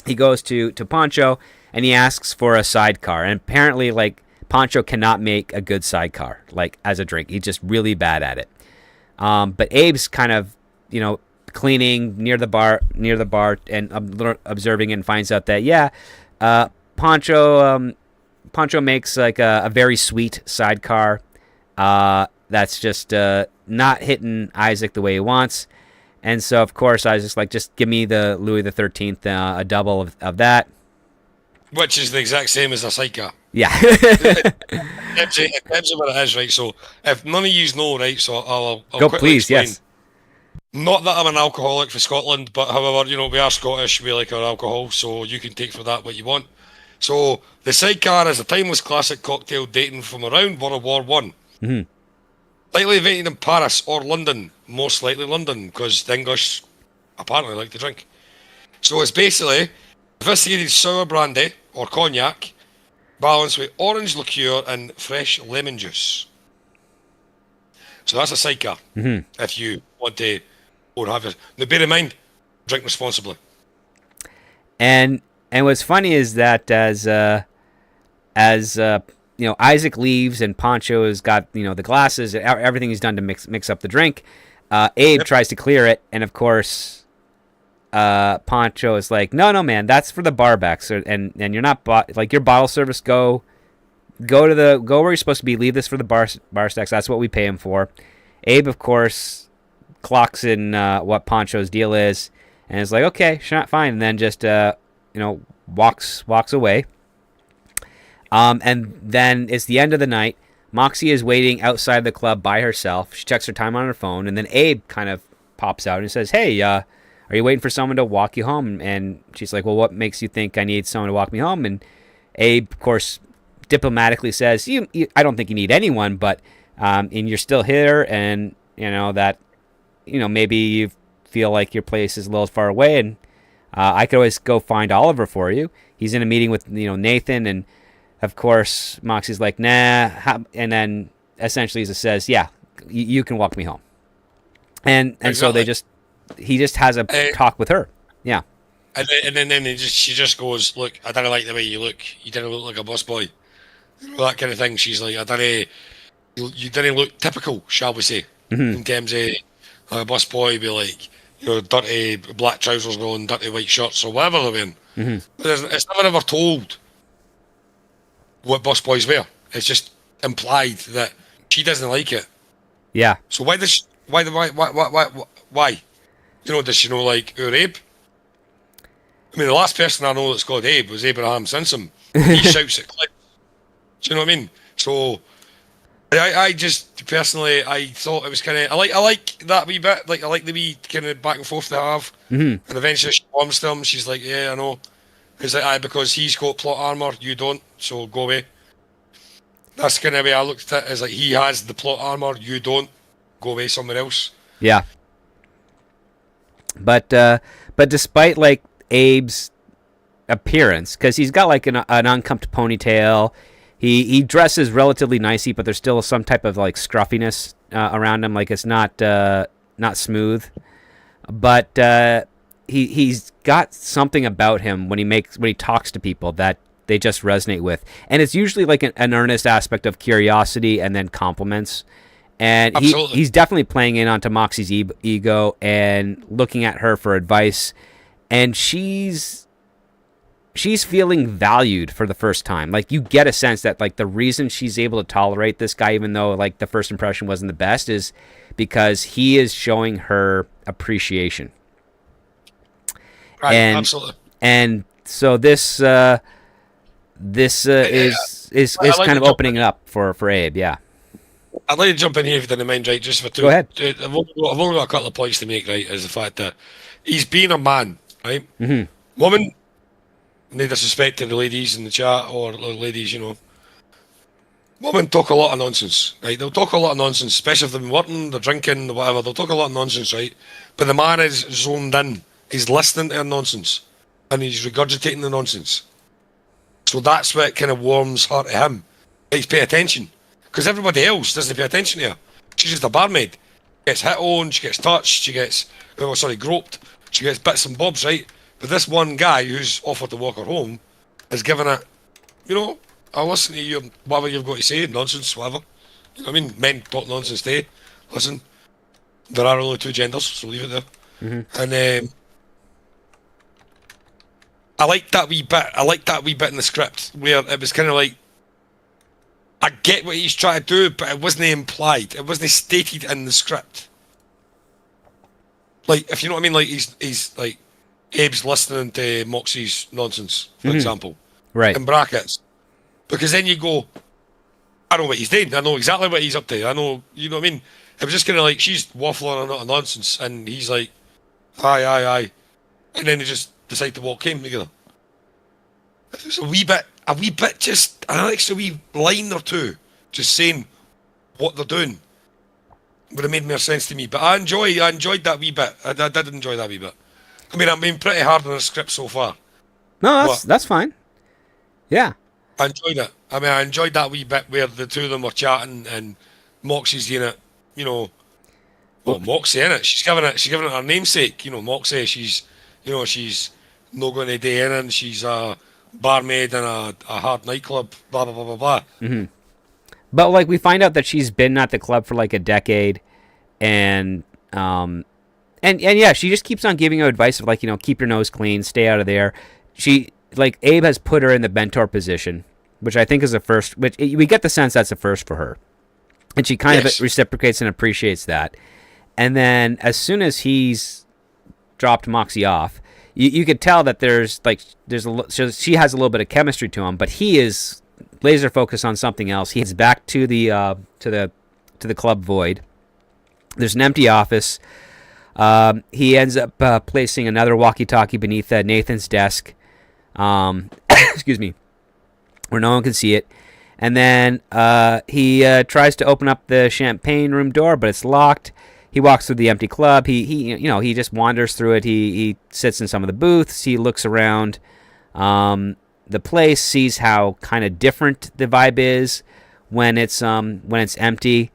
he goes to Poncho and he asks for a sidecar. And apparently, like, Poncho cannot make a good sidecar, like, as a drink. He's just really bad at it. But Abe's kind of, cleaning near the bar and observing it, and finds out that, Poncho makes like a very sweet sidecar that's just not hitting Isaac the way he wants. And so, of course, Isaac's like, just give me the Louis the 13th, a double of that. Which is the exact same as a sidecar. Yeah. It depends on what it is, right? So, if none of you know, right, so I'll go, please, explain. yes. Not that I'm an alcoholic for Scotland, but however, we are Scottish, we like our alcohol, so you can take for that what you want. So, the sidecar is a timeless classic cocktail dating from around World War One. Mm-hmm. Likely invented in Paris or London, most likely London, because the English apparently like to drink. So it's basically sophisticated sour brandy or cognac, balanced with orange liqueur and fresh lemon juice. So that's a sidecar, if you want to or have it. Now bear in mind, drink responsibly. And what's funny is that as Isaac leaves and Poncho has got the glasses, everything he's done to mix up the drink. Abe tries to clear it, and of course, Poncho is like, no, man, that's for the barbacks, and you're not like your bottle service. Go where you're supposed to be. Leave this for the bar stacks. That's what we pay him for. Abe, of course, clocks in what Poncho's deal is, and is like, okay, fine, and then just walks away. And then it's the end of the night. Moxie is waiting outside the club by herself. She checks her time on her phone, and then Abe kind of pops out and says, hey, are you waiting for someone to walk you home? And she's like, well, what makes you think I need someone to walk me home? And Abe, of course, diplomatically says, I don't think you need anyone, but and you're still here, and that maybe you feel like your place is a little far away, and I could always go find Oliver for you. He's in a meeting with Nathan, and of course Moxie's like, nah, and then essentially he says, yeah, you can walk me home, and exactly. So he just has a talk with her. Yeah. And then she just goes, look, I don't like the way you look. You didn't look like a busboy. That kind of thing. She's like, you didn't look typical, shall we say, in terms of a busboy be like, dirty black trousers on, dirty white shirts or whatever they're wearing. But it's never ever told what busboys wear. It's just implied that she doesn't like it. Yeah. So why? Does she know like our Abe? I mean, the last person I know that's called Abe was Abraham Simpson. He shouts at clips. Do you know what I mean? So, I just personally, I thought it was kind of, I like that wee bit. Like, I like the wee kind of back and forth they have. And eventually she comes to him. She's like, yeah, I know. He's like, because he's got plot armor, you don't. So go away. That's kind of way I looked at it, as like, he has the plot armor, you don't. Go away somewhere else. Yeah. But despite like Abe's appearance, because he's got like an unkempt ponytail, he dresses relatively nicely, but there's still some type of like scruffiness around him. Like it's not smooth. But he's got something about him when he talks to people that they just resonate with, and it's usually like an earnest aspect of curiosity and then compliments. And he's definitely playing in onto Moxie's ego and looking at her for advice, and she's feeling valued for the first time. Like you get a sense that like the reason she's able to tolerate this guy, even though like the first impression wasn't the best, is because he is showing her appreciation. Right, absolutely. And so this is like kind of opening up for Abe, yeah. I'd like to jump in here if you didn't mind, right? Just for two. Go ahead. I've only got a couple of points to make, right? Is the fact that he's being a man, right? Mm-hmm. Woman, no disrespect to the ladies in the chat or ladies, women talk a lot of nonsense, right? They'll talk a lot of nonsense, especially if they've been working, they're drinking, whatever. They'll talk a lot of nonsense, right? But the man is zoned in. He's listening to their nonsense, and he's regurgitating the nonsense. So that's what kind of warms her to him. He's paying attention. Because everybody else doesn't pay attention to her. She's just a barmaid. She gets hit on, she gets touched, she gets, groped, she gets bits and bobs, right? But this one guy who's offered to walk her home is giving it, I'll listen to you, whatever you've got to say, nonsense, whatever. You know what I mean? Men talk nonsense today. Listen, there are only two genders, so leave it there. Mm-hmm. And I like that wee bit in the script where it was kind of like, I get what he's trying to do, but it wasn't implied. It wasn't stated in the script. Like, if you know what I mean, like he's like Abe's listening to Moxie's nonsense, for example, right? In brackets, because then you go, I know what he's doing. I know exactly what he's up to. I know, you know what I mean. It was just kind of like she's waffling on nonsense, and he's like, aye, and then they just decide to walk in together. It was a wee bit, just an extra wee line or two, just saying what they're doing would have made more sense to me. But I enjoyed that wee bit. I did enjoy that wee bit. I mean, I've been pretty hard on the script so far. No, that's fine. Yeah. I enjoyed it. I mean, I enjoyed that wee bit where the two of them were chatting and Moxie's in it, Moxie in it. She's giving it her namesake, Moxie. She's not going to do anything. She's a barmaid in a hard nightclub, blah, blah, blah, blah, blah. Mm-hmm. But, like, we find out that she's been at the club for, like, a decade, and yeah, she just keeps on giving her advice of, like, keep your nose clean, stay out of there. Abe has put her in the mentor position, which I think is a first, which we get the sense that's a first for her. And she kind of reciprocates and appreciates that. And then as soon as he's dropped Moxie off, you could tell that she has a little bit of chemistry to him, but he is laser focused on something else. He heads back to the club void. There's an empty office. He ends up placing another walkie-talkie beneath Nathan's desk. Excuse me, where no one can see it. And then he tries to open up the champagne room door, but it's locked. He walks through the empty club. He just wanders through it. He sits in some of the booths. He looks around the place, sees how kind of different the vibe is when it's empty,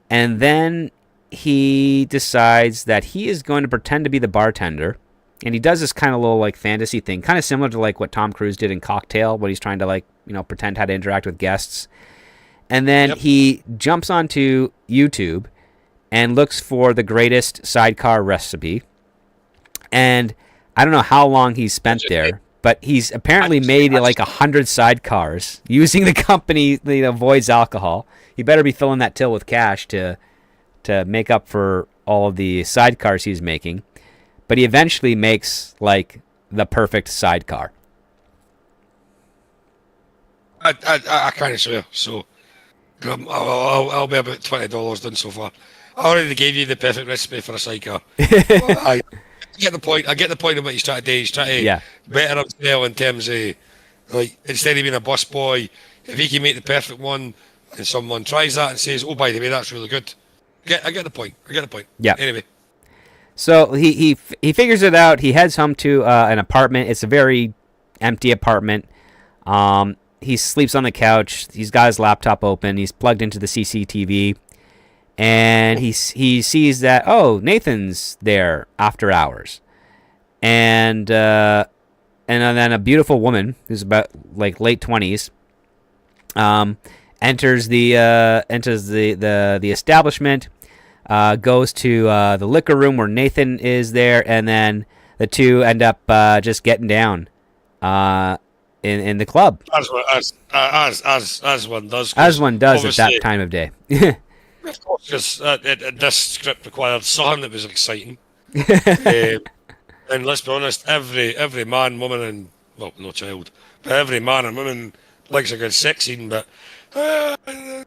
and then he decides that he is going to pretend to be the bartender. And he does this kind of little like fantasy thing, kind of similar to like what Tom Cruise did in Cocktail, when he's trying to pretend how to interact with guests. And then he jumps onto YouTube and looks for the greatest sidecar recipe. And I don't know how long he's spent there, but he's apparently made like 100 sidecars using the company Void's alcohol. He better be filling that till with cash to make up for all of the sidecars he's making. But he eventually makes like the perfect sidecar. I kind of swear. So I'll be about $20 done so far. I already gave you the perfect recipe for a sidecar. I get the point. I get the point of what he's trying to do. He's trying to better himself in terms of, like, instead of being a busboy, if he can make the perfect one, and someone tries that and says, "Oh, by the way, that's really good." I get the point. Yeah. Anyway, So he figures it out. He heads home to an apartment. It's a very empty apartment. He sleeps on the couch. He's got his laptop open. He's plugged into the CCTV, and he sees that Nathan's there after hours, and then a beautiful woman who's about like late 20s enters the establishment. Goes to the liquor room where Nathan is there, and then the two end up just getting down in the club. as one does. As one does at that time of day. Of course, because this script required something that was exciting. And let's be honest, every man, woman, and well, no child, but every man and woman likes a good sex scene. But I'm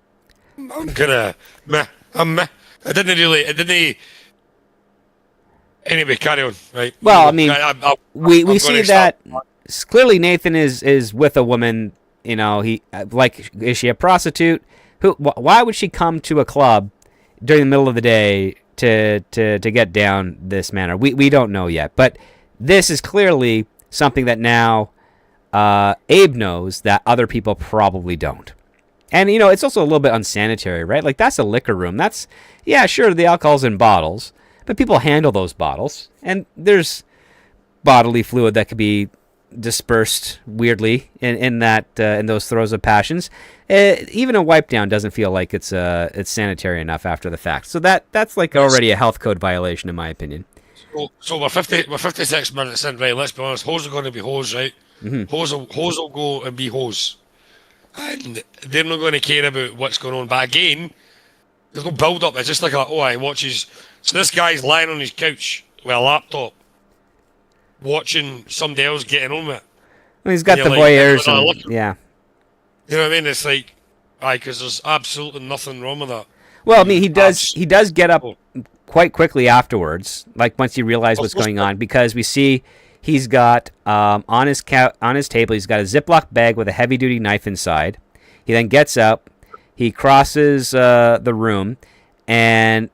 kind of meh. I'm meh. It didn't. Anyway, carry on. Right. Well, I mean, we see that clearly Nathan is with a woman. You know, is she a prostitute? Why would she come to a club during the middle of the day to get down this manner? We don't know yet, but this is clearly something that now Abe knows that other people probably don't. And, you know, it's also a little bit unsanitary, right? Like, that's a liquor room. Yeah, sure, the alcohol's in bottles, but people handle those bottles. And there's bodily fluid that could be dispersed weirdly in those throes of passions. Even a wipe down doesn't feel like it's sanitary enough after the fact. So that's like already a health code violation, in my opinion. So we're 56 minutes in, right? Let's be honest. Hoes are going to be hoes, right? Mm-hmm. Hoes will go and be hoes. And they're not going to care about what's going on. But again, there's no build up. It's just like he watches. So this guy's lying on his couch with a laptop, watching somebody else getting on with it. Well, he's got the voyeurs, yeah. You know what I mean? It's like, because there's absolutely nothing wrong with that. Well, I mean, he does get up quite quickly afterwards, like once he realizes what's going on, because we see he's got on his table, he's got a Ziploc bag with a heavy-duty knife inside. He then gets up, he crosses the room, and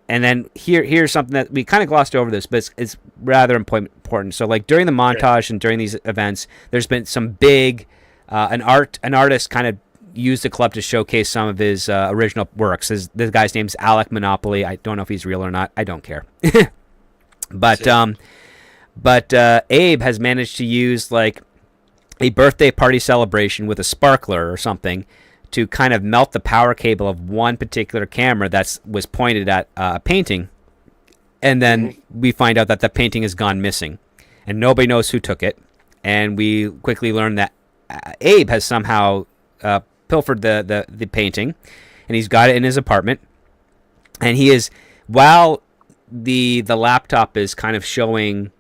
then here's something that we kind of glossed over this, but it's rather important. So, like during the montage and during these events, there's been some big an artist kind of used the club to showcase some of his original works. This guy's name's Alec Monopoly. I don't know if he's real or not. I don't care. But Abe has managed to use like a birthday party celebration with a sparkler or something to kind of melt the power cable of one particular camera that was pointed at a painting. And then we find out that the painting has gone missing. And nobody knows who took it. And we quickly learn that Abe has somehow pilfered the painting. And he's got it in his apartment. And he is, while the laptop is kind of showing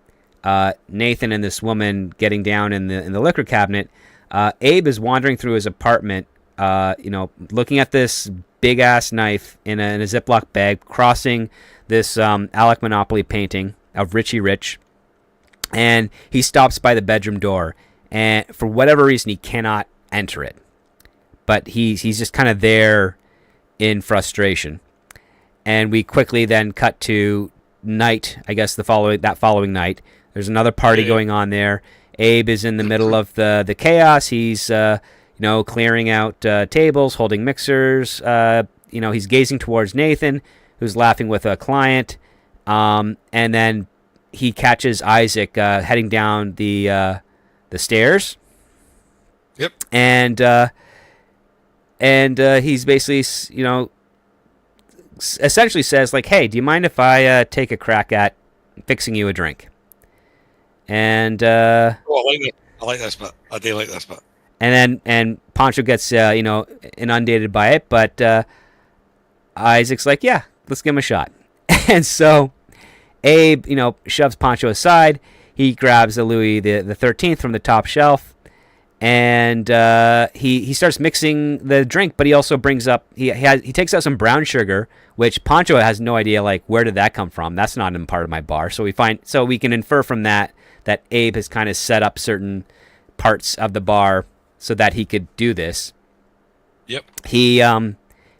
Nathan and this woman getting down in the liquor cabinet, Abe is wandering through his apartment, looking at this big ass knife in a Ziploc bag, crossing this Alec Monopoly painting of Richie Rich, and he stops by the bedroom door, and for whatever reason he cannot enter it, but he's just kind of there in frustration. And we quickly then cut to night, I guess that following night. There's another party going on there. Abe is in the middle of the chaos. He's clearing out tables, holding mixers. He's gazing towards Nathan, who's laughing with a client. And then he catches Isaac heading down the stairs. Yep. And he's basically, essentially says like, "Hey, do you mind if I take a crack at fixing you a drink?" And I like this bit. I do like this bit. And Pancho gets inundated by it, but Isaac's like, "Yeah, let's give him a shot." And so Abe, shoves Pancho aside. He grabs a Louis the 13th from the top shelf, and he starts mixing the drink. But he also brings up he takes out some brown sugar, which Pancho has no idea like where did that come from. That's not in part of my bar. So we can infer from that Abe has kind of set up certain parts of the bar so that he could do this. Yep. He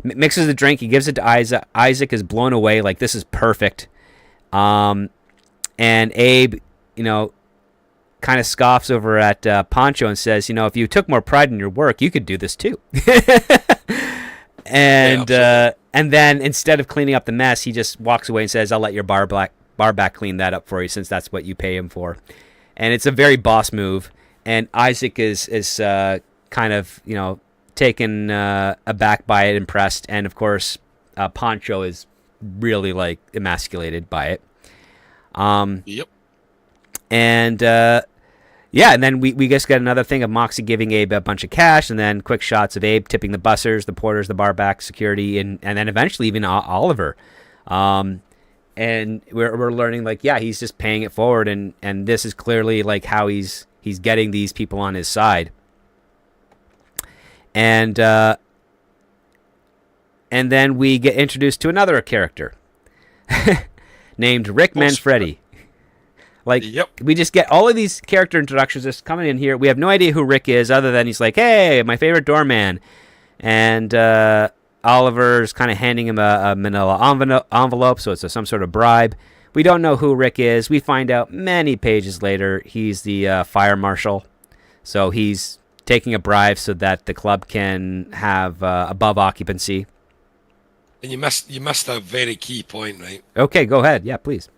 mixes the drink. He gives it to Isaac. Isaac is blown away, like this is perfect. And Abe, kind of scoffs over at Pancho and says, if you took more pride in your work, you could do this too. And then instead of cleaning up the mess, he just walks away and says, "I'll let your bar back clean that up for you, since that's what you pay him for." And it's a very boss move. And Isaac is kind of taken aback by it, impressed, and of course Pancho is really like emasculated by it. Yep. And and then we just get another thing of Moxie giving Abe a bunch of cash, and then quick shots of Abe tipping the bussers, the porters, the bar back, security, and then eventually even Oliver. And we're learning he's just paying it forward, and this is clearly like how he's getting these people on his side. And then we get introduced to another character named Rick Manfredi. We just get all of these character introductions just coming in here. We have no idea who Rick is, other than he's like, "Hey, my favorite doorman." And Oliver's kind of handing him a manila envelope, so it's some sort of bribe. We don't know who Rick is. We find out many pages later he's the fire marshal. So he's taking a bribe so that the club can have above occupancy. And you missed a very key point, right? Okay, go ahead. Yeah, please.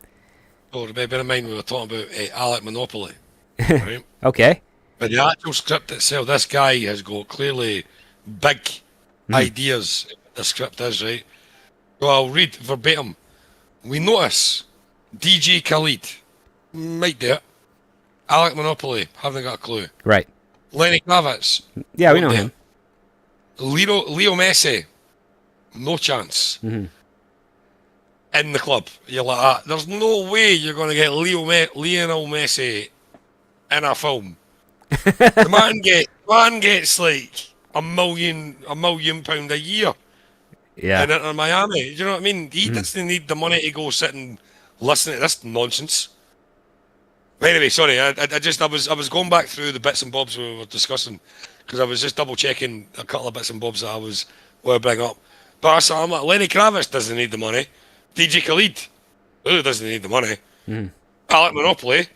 Oh, bear in mind we were talking about Alec Monopoly, right? Okay. But the actual script itself, this guy has got clearly big ideas. The script is, right? Well, I'll read verbatim. We notice DJ Khalid might do it. Alec Monopoly, haven't got a clue. Right. Lenny Kravitz. Yeah, we know him. Leo Messi, no chance. Mm-hmm. In the club, you're like, there's no way you're going to get Lionel Messi in a film. The man gets like a million £1 a year. Yeah. In Inter Miami. Do you know what I mean? He doesn't need the money to go sit and listen to this nonsense. Anyway, sorry, I was going back through the bits and bobs we were discussing, because I was just double checking a couple of bits and bobs that I was going to bring up. But I'm like, Lenny Kravitz doesn't need the money. DJ Khalid, who doesn't need the money? Alec Monopoly,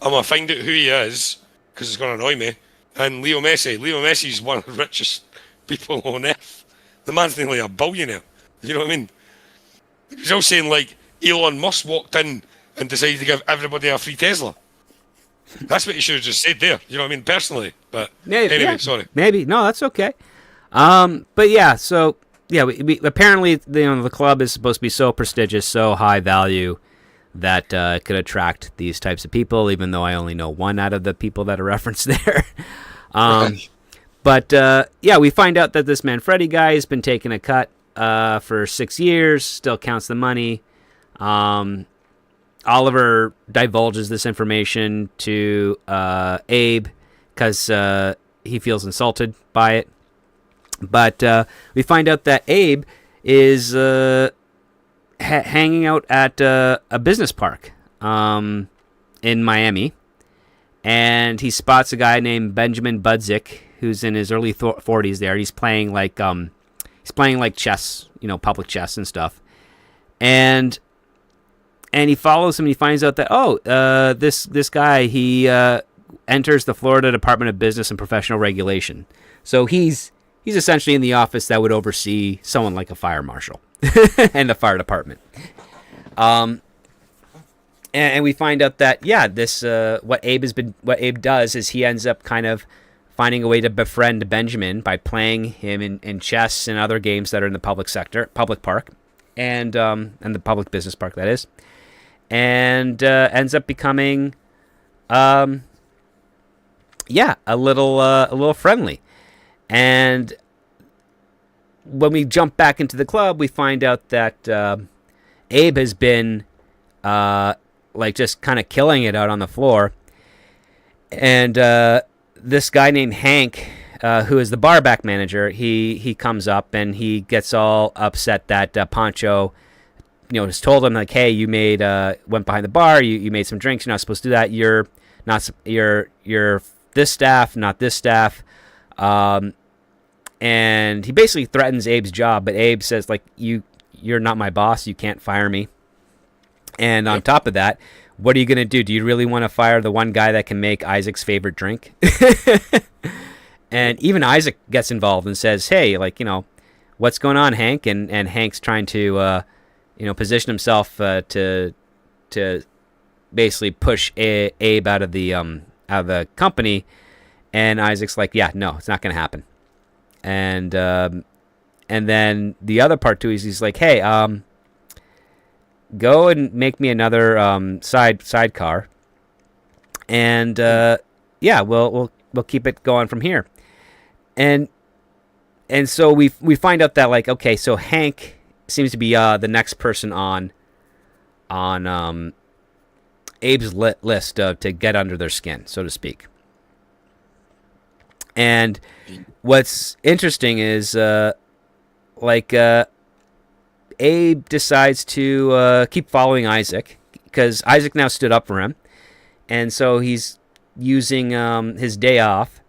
I'm going to find out who he is, because it's going to annoy me. And Leo Messi's one of the richest people on earth. The man's nearly a billionaire. You know what I mean? He's also saying like Elon Musk walked in and decided to give everybody a free Tesla. That's what he should have just said there. You know what I mean? Personally. But anyway, sorry. Maybe. No, that's okay. But yeah, so... Yeah, we apparently the club is supposed to be so prestigious, so high value, that it could attract these types of people, even though I only know one out of the people that are referenced there. But we find out that this Manfredi guy has been taking a cut for 6 years, still counts the money. Oliver divulges this information to Abe because he feels insulted by it. But we find out that Abe is hanging out at a business park in Miami, and he spots a guy named Benjamin Budzik, who's in his early 40s. There, he's playing like chess, public chess and stuff, and he follows him. And he finds out that this guy he enters the Florida Department of Business and Professional Regulation, so he's essentially in the office that would oversee someone like a fire marshal and the fire department. And we find out that this what Abe does is he ends up kind of finding a way to befriend Benjamin by playing him in chess and other games that are in the public park, and the public business park, that is, and ends up becoming a little friendly. And when we jump back into the club, we find out that Abe has been just kind of killing it out on the floor. And this guy named Hank, who is the barback manager, he comes up and he gets all upset that Pancho, has told him like, hey, you went behind the bar, you made some drinks, you're not supposed to do that. You're this staff, not this staff. and he basically threatens Abe's job, but Abe says, like, you're not my boss, you can't fire me. And on top of that, what are you going to do? Do you really want to fire the one guy that can make Isaac's favorite drink? And even Isaac gets involved and says, hey, like, what's going on, Hank? And Hank's trying to, position himself to basically push Abe out of the company. And Isaac's like, yeah, no, it's not going to happen. And then the other part too is he's like, hey, go and make me another sidecar, and we'll keep it going from here. And so we find out that, like, okay, so Hank seems to be the next person on Abe's list to get under their skin, so to speak. And what's interesting is Abe decides to keep following Isaac because Isaac now stood up for him, and so he's using his day off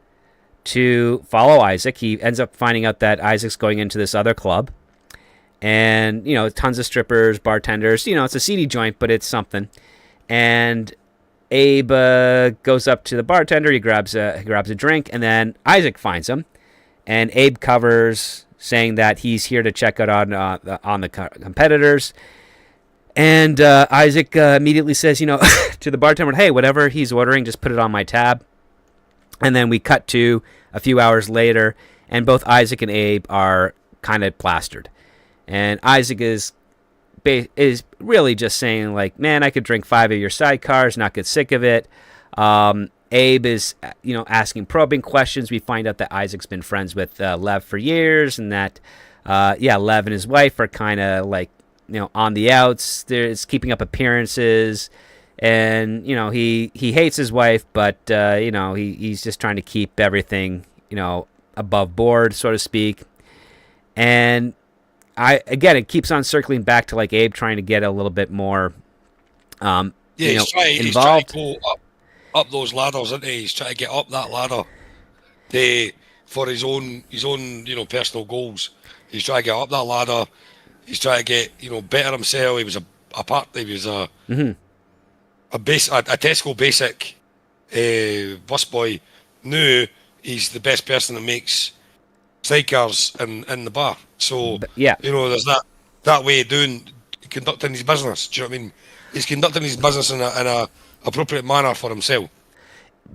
to follow Isaac. He ends up finding out that Isaac's going into this other club, and tons of strippers, bartenders. It's a seedy joint, but it's something. And Abe goes up to the bartender. He grabs a drink, and then Isaac finds him, and Abe covers, saying that he's here to check out on the competitors. And Isaac immediately says, to the bartender, hey, whatever he's ordering, just put it on my tab. And then we cut to a few hours later, and both Isaac and Abe are kind of plastered. And Isaac is really just saying, like, man, I could drink 5 of your sidecars, not get sick of it. Abe is, asking probing questions. We find out that Isaac's been friends with Lev for years, and that, Lev and his wife are kind of like, on the outs. There's keeping up appearances, and he hates his wife, but he's just trying to keep everything above board, so to speak. And it keeps on circling back to, like, Abe trying to get a little bit more involved. He's trying to go up those ladders, isn't he? He's trying to get up that ladder for his own personal goals. He's trying to get up that ladder. He's trying to get better himself. He was a Tesco basic busboy. Now he's the best person that makes sidecars in the bar. So there's that way of conducting his business. Do you know what I mean? He's conducting his business in a appropriate manner for himself.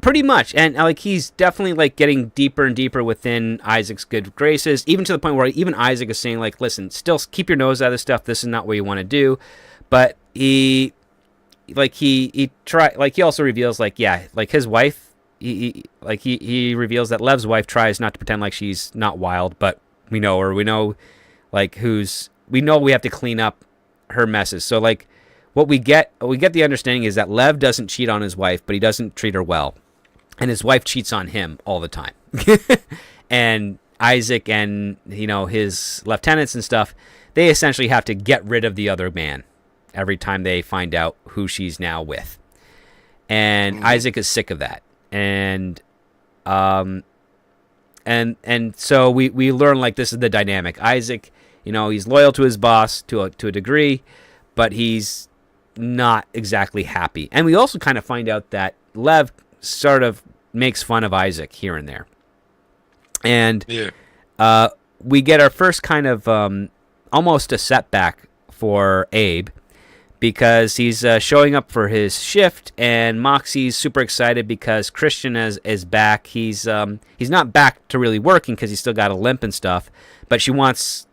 Pretty much. And like, he's definitely, like, getting deeper and deeper within Isaac's good graces, even to the point where even Isaac is saying, like, listen, still keep your nose out of this stuff. This is not what you want to do. But he also reveals, like, his wife, he reveals that Lev's wife tries not to pretend like she's not wild, but we know her. We know, like, we have to clean up her messes. So, like, what we get the understanding is that Lev doesn't cheat on his wife, but he doesn't treat her well. And his wife cheats on him all the time. And Isaac and, his lieutenants and stuff, they essentially have to get rid of the other man every time they find out who she's now with. And Isaac is sick of that. And so we learn, like, this is the dynamic. Isaac, he's loyal to his boss to a degree, but he's not exactly happy. And we also kind of find out that Lev sort of makes fun of Isaac here and there. And we get our first kind of almost a setback for Abe, because he's showing up for his shift, and Moxie's super excited because Christian is back. He's not back to really working because he's still got a limp and stuff, but she wants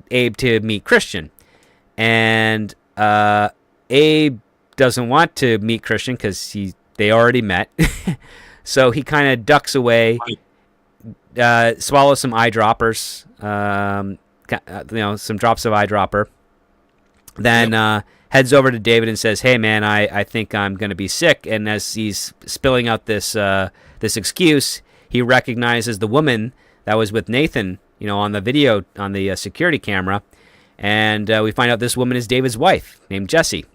Abe to meet Christian. And Abe doesn't want to meet Christian because they already met. So he kind of ducks away, swallows some eyedroppers, some drops of eyedropper. Then heads over to David and says, hey, man, I think I'm going to be sick. And as he's spilling out this excuse, he recognizes the woman that was with Nathan, on the video, on the security camera. And we find out this woman is David's wife, named Jessie.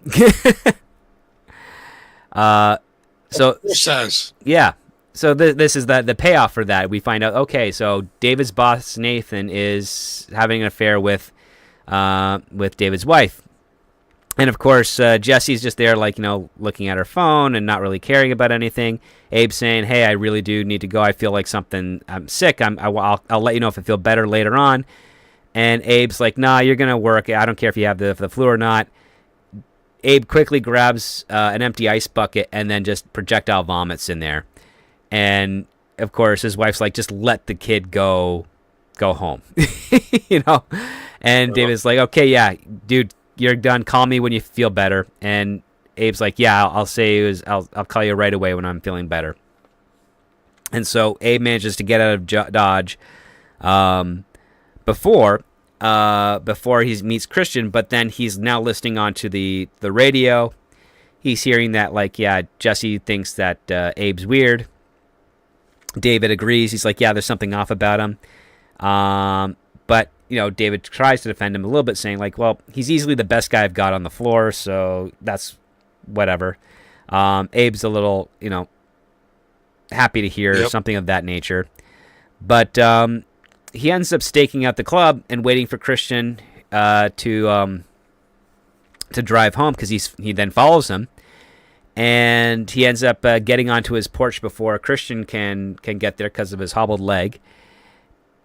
So this is the payoff for that. We find out, okay, so David's boss Nathan is having an affair with David's wife, and of course Jesse's just there, like, looking at her phone and not really caring about anything. Abe's saying, "Hey, I really do need to go. I feel like I'm sick. I'll let you know if I feel better later on." And Abe's like, "Nah, you're gonna work. I don't care if you have the flu or not." Abe quickly grabs an empty ice bucket and then just projectile vomits in there. And of course, his wife's like, "Just let the kid go home," And David's like, "Okay, yeah, dude, you're done. Call me when you feel better." And Abe's like, "Yeah, I'll call you right away when I'm feeling better." And so Abe manages to get out of Dodge before he meets Christian, but then he's now listening onto the radio. He's hearing that, like, yeah, Jesse thinks that Abe's weird. David agrees. He's like, yeah, there's something off about him. But, David tries to defend him a little bit, saying, like, well, he's easily the best guy I've got on the floor, so that's whatever. Abe's a little, happy to hear something of that nature. But he ends up staking out the club and waiting for Christian to drive home, because he then follows him. And he ends up getting onto his porch before Christian can get there because of his hobbled leg.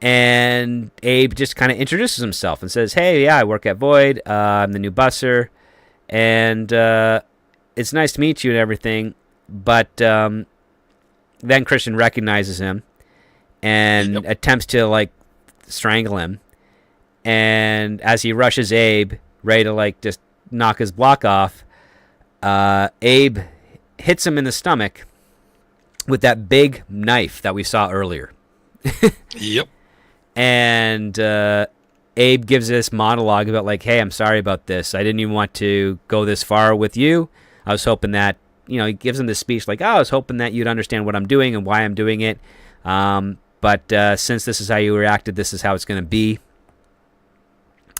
And Abe just kind of introduces himself and says, "Hey, yeah, I work at Void. I'm the new busser. And it's nice to meet you and everything." But then Christian recognizes him and attempts to, like, strangle him. And as he rushes Abe, ready to, like, just knock his block off, Abe hits him in the stomach with that big knife that we saw earlier. Yep. And Abe gives this monologue about, like, "Hey, I'm sorry about this. I didn't even want to go this far with you. I was hoping that," he gives him this speech like, "Oh, I was hoping that you'd understand what I'm doing and why I'm doing it. But since this is how you reacted, this is how it's going to be."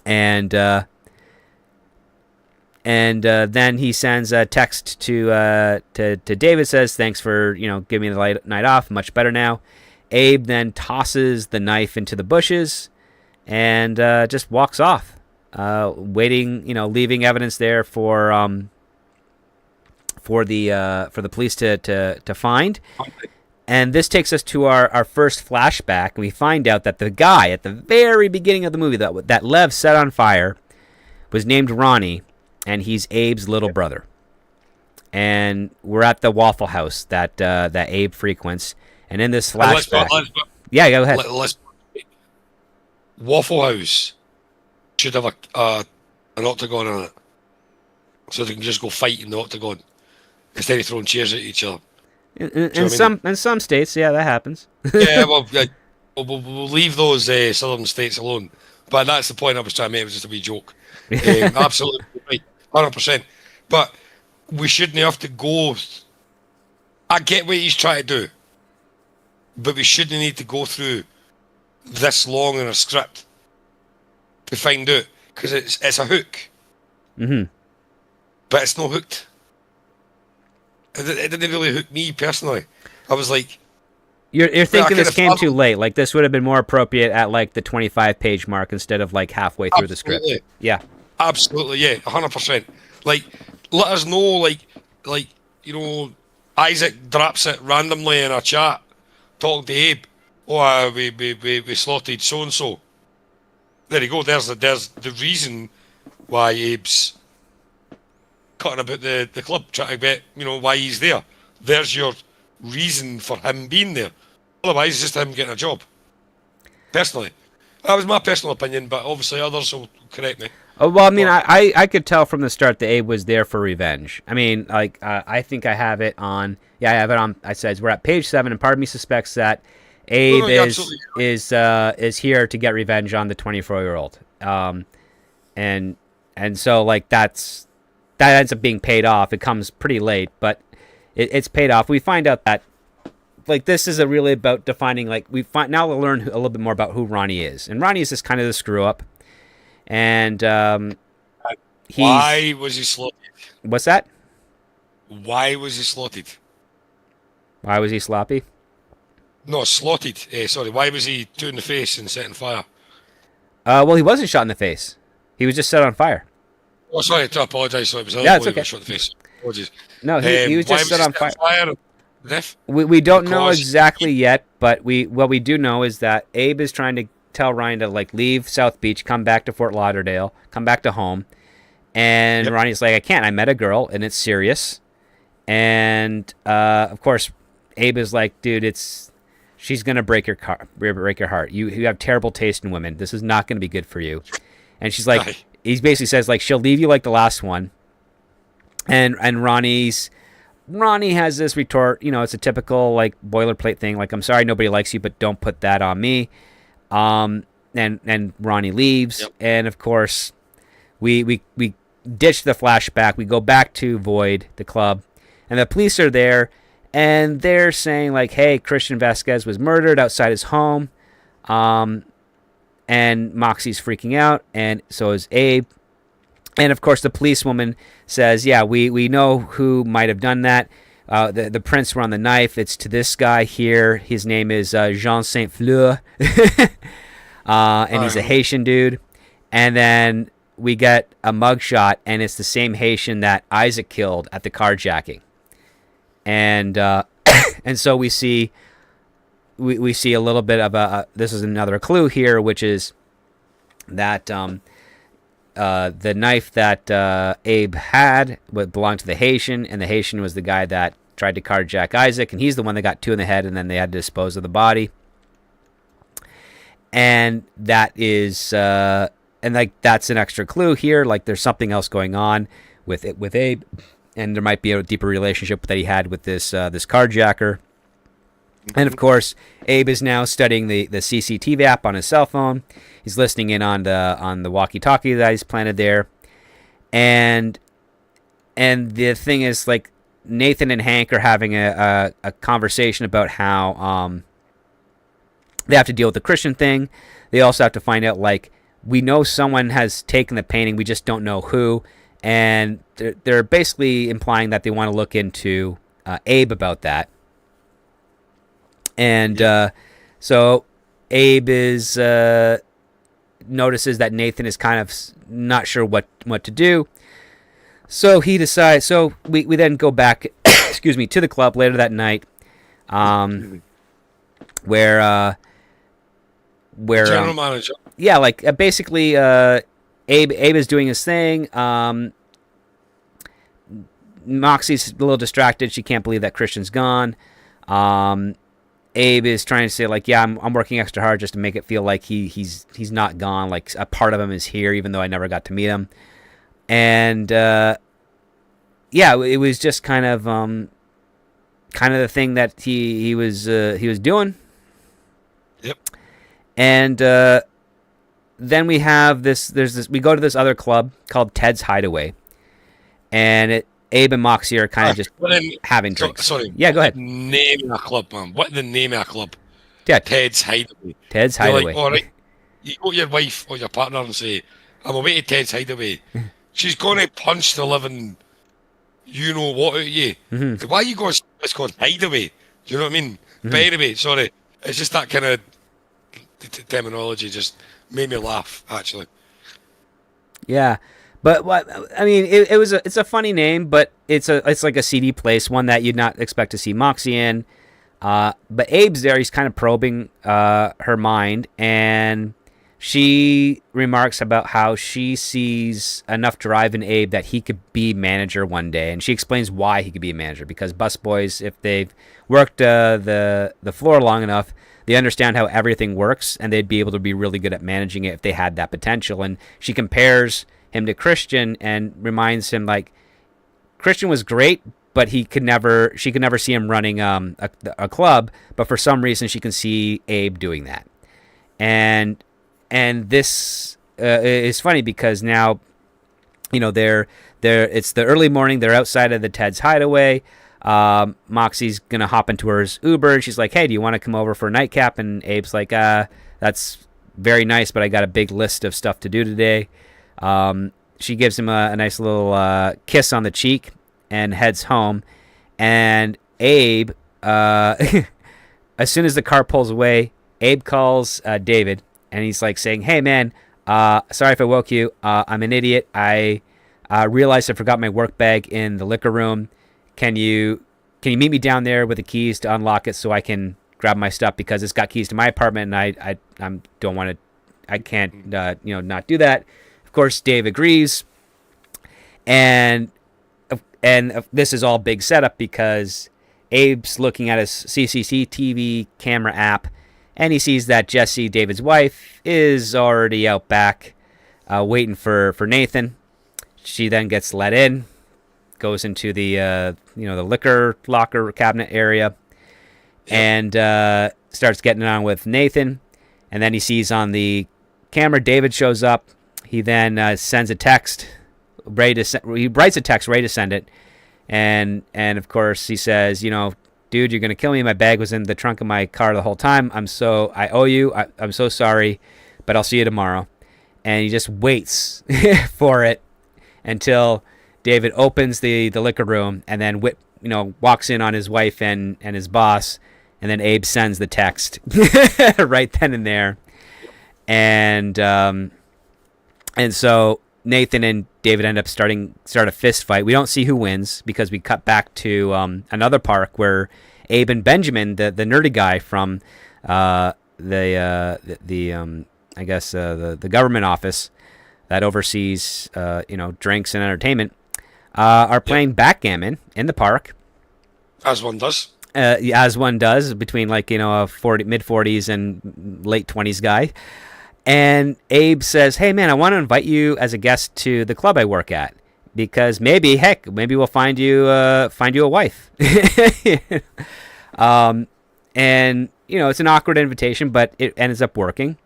And then he sends a text to David, says, "Thanks for giving me the night off. Much better now." Abe then tosses the knife into the bushes and just walks off, leaving evidence there for the police to find. And this takes us to our first flashback. We find out that the guy at the very beginning of the movie that Lev set on fire was named Ronnie, and he's Abe's little brother. And we're at the Waffle House that Abe frequents. And in this flashback... Yeah, go ahead. Waffle House should have an octagon in it, so they can just go fight in the octagon instead of throwing chairs at each other. In some states, yeah, that happens. Yeah, well, we'll leave those southern states alone. But that's the point I was trying to make. It was just a wee joke. Absolutely right, 100%. But we shouldn't have to go. I get what he's trying to do, but we shouldn't need to go through this long in a script to find out, because it's a hook. Mm-hmm. But it's not hooked. It didn't really hook me personally. I was like, You're thinking this came too late. Like, this would have been more appropriate at, like, the 25-page mark instead of, like, halfway through the script. Yeah. Absolutely, yeah, 100%. Like, let us know, like Isaac drops it randomly in a chat, talking to Abe. "Oh, we slotted so and so." There you go. There's the reason why Abe's cutting about the club, trying to get why he's there. There's your reason for him being there. Otherwise, it's just him getting a job. Personally, that was my personal opinion, but obviously others will correct me. Oh, well, I mean, I could tell from the start that Abe was there for revenge. I mean, like, I think I have it on. Yeah, I have it on. I says we're at page 7, and part of me suspects that Abe is here to get revenge on the 24-year-old. And so, like, that ends up being paid off. It comes pretty late, but it's paid off. We find out that, like, this is really about defining, like, now we'll learn a little bit more about who Ronnie is. And Ronnie is just kind of the screw up. And why was he slotted? What's that? Why was he slotted? Why was he sloppy? No, slotted. Sorry, why was he two in the face and setting fire? Well, he wasn't shot in the face. He was just set on fire. Oh, sorry, I apologise. Sorry, it was Yeah, other it's boy who okay. got shot in the face. Apologies. No, he was Why just was set he on setting fire. fire? Death? We don't know Because exactly yet, but what we do know is that Abe is trying to tell Ronnie to like leave South Beach, come back to Fort Lauderdale, come back to home, and Yep. Ronnie's like, I can't. I met a girl, and it's serious. And of course, Abe is like, dude, she's gonna break your heart. You have terrible taste in women. This is not gonna be good for you. And she's like, Aye. he basically says like she'll leave you like the last one. And Ronnie has this retort, it's a typical like boilerplate thing, like I'm sorry nobody likes you, but don't put that on me. And Ronnie leaves, Yep. and of course we ditch the flashback. We go back to Void, the club, and the police are there, and they're saying like, hey, Christian Vasquez was murdered outside his home. And Moxie's freaking out, and so is Abe. And of course, the policewoman says, "Yeah, we know who might have done that. The prints were on the knife. It's to this guy here. His name is Jean Saint Fleur, and he's a Haitian dude." And then we get a mugshot, and it's the same Haitian that Isaac killed at the carjacking. And and so we see a little bit of this is another clue here, which is that the knife that Abe had belonged to the Haitian, and the Haitian was the guy that tried to carjack Isaac, and he's the one that got two in the head, and then they had to dispose of the body. And that is, and like that's an extra clue here. Like there's something else going on with Abe, and there might be a deeper relationship that he had with this carjacker. And of course, Abe is now studying the CCTV app on his cell phone. He's listening in on the walkie-talkie that he's planted there, and the thing is, like, Nathan and Hank are having a conversation about how they have to deal with the Christian thing. They also have to find out, like, we know someone has taken the painting, we just don't know who, and they're basically implying that they want to look into Abe about that. And so Abe is notices that Nathan is kind of not sure what to do. So he decides. So we then go back, excuse me, to the club later that night, where General manager. Yeah, like basically, Abe is doing his thing. Moxie's a little distracted. She can't believe that Christian's gone. Abe is trying to say, like, yeah, I'm working extra hard just to make it feel like he's not gone. Like a part of him is here, even though I never got to meet him. And yeah, it was just kind of the thing that he was doing. Yep. And then we have this. We go to this other club called Ted's Hideaway, and Abe and Moxie are kind of just having drinks. Sorry. Yeah, go ahead. Name of a club, man. What the name of a club? Yeah. Ted's Hideaway. Ted's You're Hideaway. like, all right. You go to your wife or your partner and say, I'm away to Ted's Hideaway. She's going to punch the living you know what out of you. Mm-hmm. Why are you going, it's called Hideaway? Do you know what I mean? Mm-hmm. But anyway, sorry. It's just that kind of terminology just made me laugh, actually. Yeah. But what I mean, it's a funny name, but it's like a seedy place, one that you'd not expect to see Moxie in. But Abe's there; he's kind of probing her mind, and she remarks about how she sees enough drive in Abe that he could be manager one day, and she explains why he could be a manager because busboys, if they've worked the floor long enough, they understand how everything works, and they'd be able to be really good at managing it if they had that potential. And she compares him to Christian and reminds him, like, Christian was great, but she could never see him running a club, but for some reason she can see Abe doing that. And this is funny because now, they're it's the early morning, they're outside of the Ted's Hideaway. Moxie's gonna hop into her Uber, and she's like, hey, do you want to come over for a nightcap? And Abe's like, that's very nice, but I got a big list of stuff to do today. She gives him a nice little kiss on the cheek and heads home. And Abe as soon as the car pulls away, Abe calls David, and he's like saying, "Hey man, sorry if I woke you. I'm an idiot. I realized I forgot my work bag in the liquor room. Can you meet me down there with the keys to unlock it so I can grab my stuff, because it's got keys to my apartment, and I don't want to. I can't not do that." Of course, Dave agrees, and this is all big setup because Abe's looking at his CCTV camera app, and he sees that Jesse, David's wife, is already out back waiting for Nathan. She then gets let in, goes into the the liquor locker cabinet area, and starts getting on with Nathan. And then he sees on the camera David shows up. He then sends a text, he writes a text ready to send it. And of course he says, dude, you're going to kill me. My bag was in the trunk of my car the whole time. I owe you. I'm so sorry, but I'll see you tomorrow. And he just waits for it until David opens the liquor room, and then walks in on his wife and his boss. And then Abe sends the text right then and there. And so Nathan and David end up start a fist fight. We don't see who wins because we cut back to another park where Abe and Benjamin, the nerdy guy from the government office that oversees drinks and entertainment, are playing backgammon in the park, as one does. As one does, between mid 40s and late 20s guy. And Abe says, "Hey man, I want to invite you as a guest to the club I work at, because maybe we'll find you a wife." And it's an awkward invitation, but it ends up working.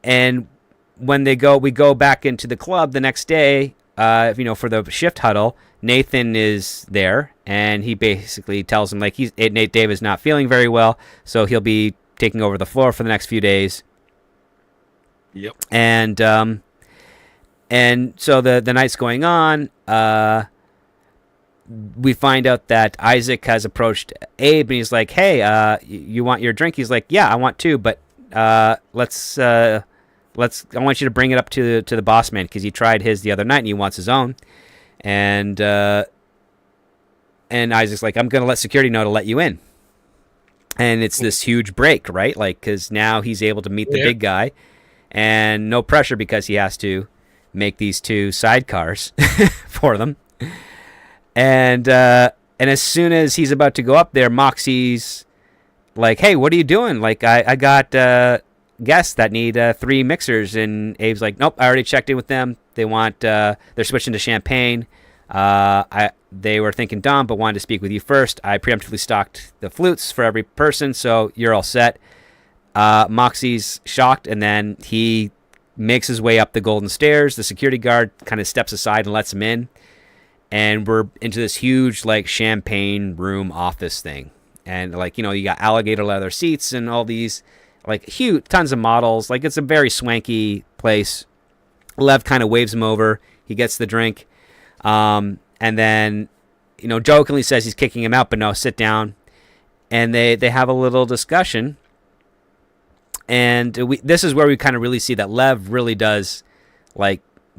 And when we go back into the club the next day, for the shift huddle, Nathan is there, and he basically tells him Nate Dave is not feeling very well, so he'll be taking over the floor for the next few days. Yep. And so the night's going on. We find out that Isaac has approached Abe, and he's like, "Hey, you want your drink?" He's like, "Yeah, I want to, but I want you to bring it up to the boss man, because he tried his the other night and he wants his own." And Isaac's like, "I'm gonna let security know to let you in." And it's this huge break, right? Because now he's able to meet the big guy, and no pressure because he has to make these two sidecars for them. And as soon as he's about to go up there, Moxie's like, "Hey, what are you doing? I got guests that need 3 mixers." And Abe's like, "Nope, I already checked in with them. They want they're switching to champagne. They were thinking Dom, but wanted to speak with you first. I preemptively stocked the flutes for every person, so you're all set." Moxie's shocked, and then he makes his way up the golden stairs. The security guard kind of steps aside and lets him in, and we're into this huge champagne room office thing. And you got alligator leather seats and all these huge tons of models. It's a very swanky place. Lev kind of waves him over. He gets the drink, and then jokingly says he's kicking him out, but no, sit down. And they have a little discussion. And this is where we kind of really see that Lev really does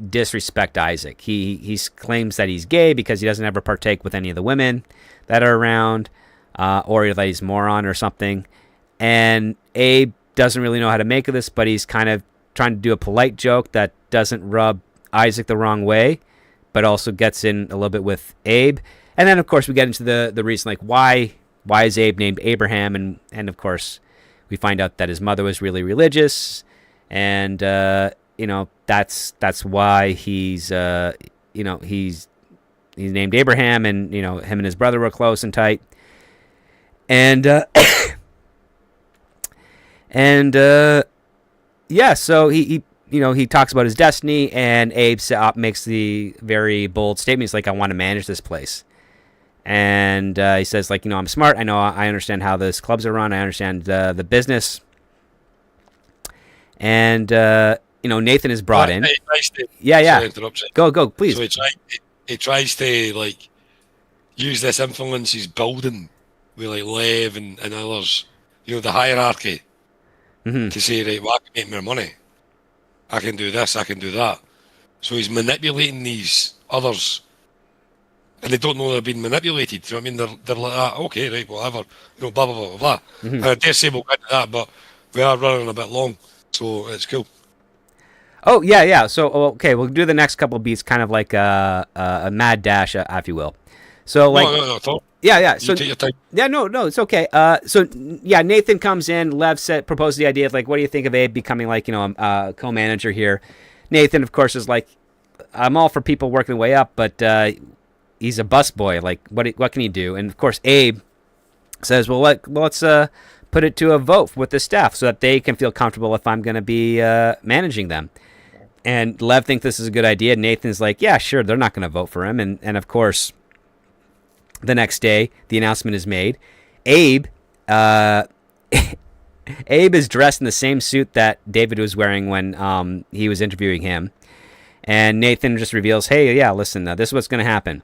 disrespect Isaac. He claims that he's gay because he doesn't ever partake with any of the women that are around, or that he's a moron or something. And Abe doesn't really know how to make of this, but he's kind of trying to do a polite joke that doesn't rub Isaac the wrong way, but also gets in a little bit with Abe. And then of course we get into the reason why is Abe named Abraham, and of course we find out that his mother was really religious, and that's why he's named Abraham, and him and his brother were close and tight, and so he talks about his destiny, and Abe makes the very bold statement. He's like, "I want to manage this place." And he says, I'm smart. I understand how this clubs are run. I understand the business. And, Nathan is brought in. Yeah. Go, please. So he tries to, use this influence he's building with like Lev and others, the hierarchy, Mm-hmm. to say, right, well, I can make more money. I can do this, I can do that. So he's manipulating these others, and they don't know they're being manipulated. Do you know what I mean? They're like, okay, right, whatever, blah, blah, blah, blah, blah. Mm-hmm. And I dare say we'll get to that, but we are running a bit long, so it's cool. Oh, yeah. So, okay, we'll do the next couple beats kind of like a mad dash, if you will. So, like, No, at all. yeah. So, You take your time. yeah, no, it's okay. So, Nathan comes in. Lev proposes the idea of, like, what do you think of Abe becoming, like, a co-manager here? Nathan, of course, is like, I'm all for people working their way up, but he's a busboy. Like, what can he do? And, of course, Abe says, well, let's put it to a vote with the staff so that they can feel comfortable if I'm going to be managing them. And Lev thinks this is a good idea. Nathan's like, yeah, sure, they're not going to vote for him. And of course, the next day, the announcement is made. Abe is dressed in the same suit that David was wearing when he was interviewing him. And Nathan just reveals, hey, yeah, listen, this is what's going to happen.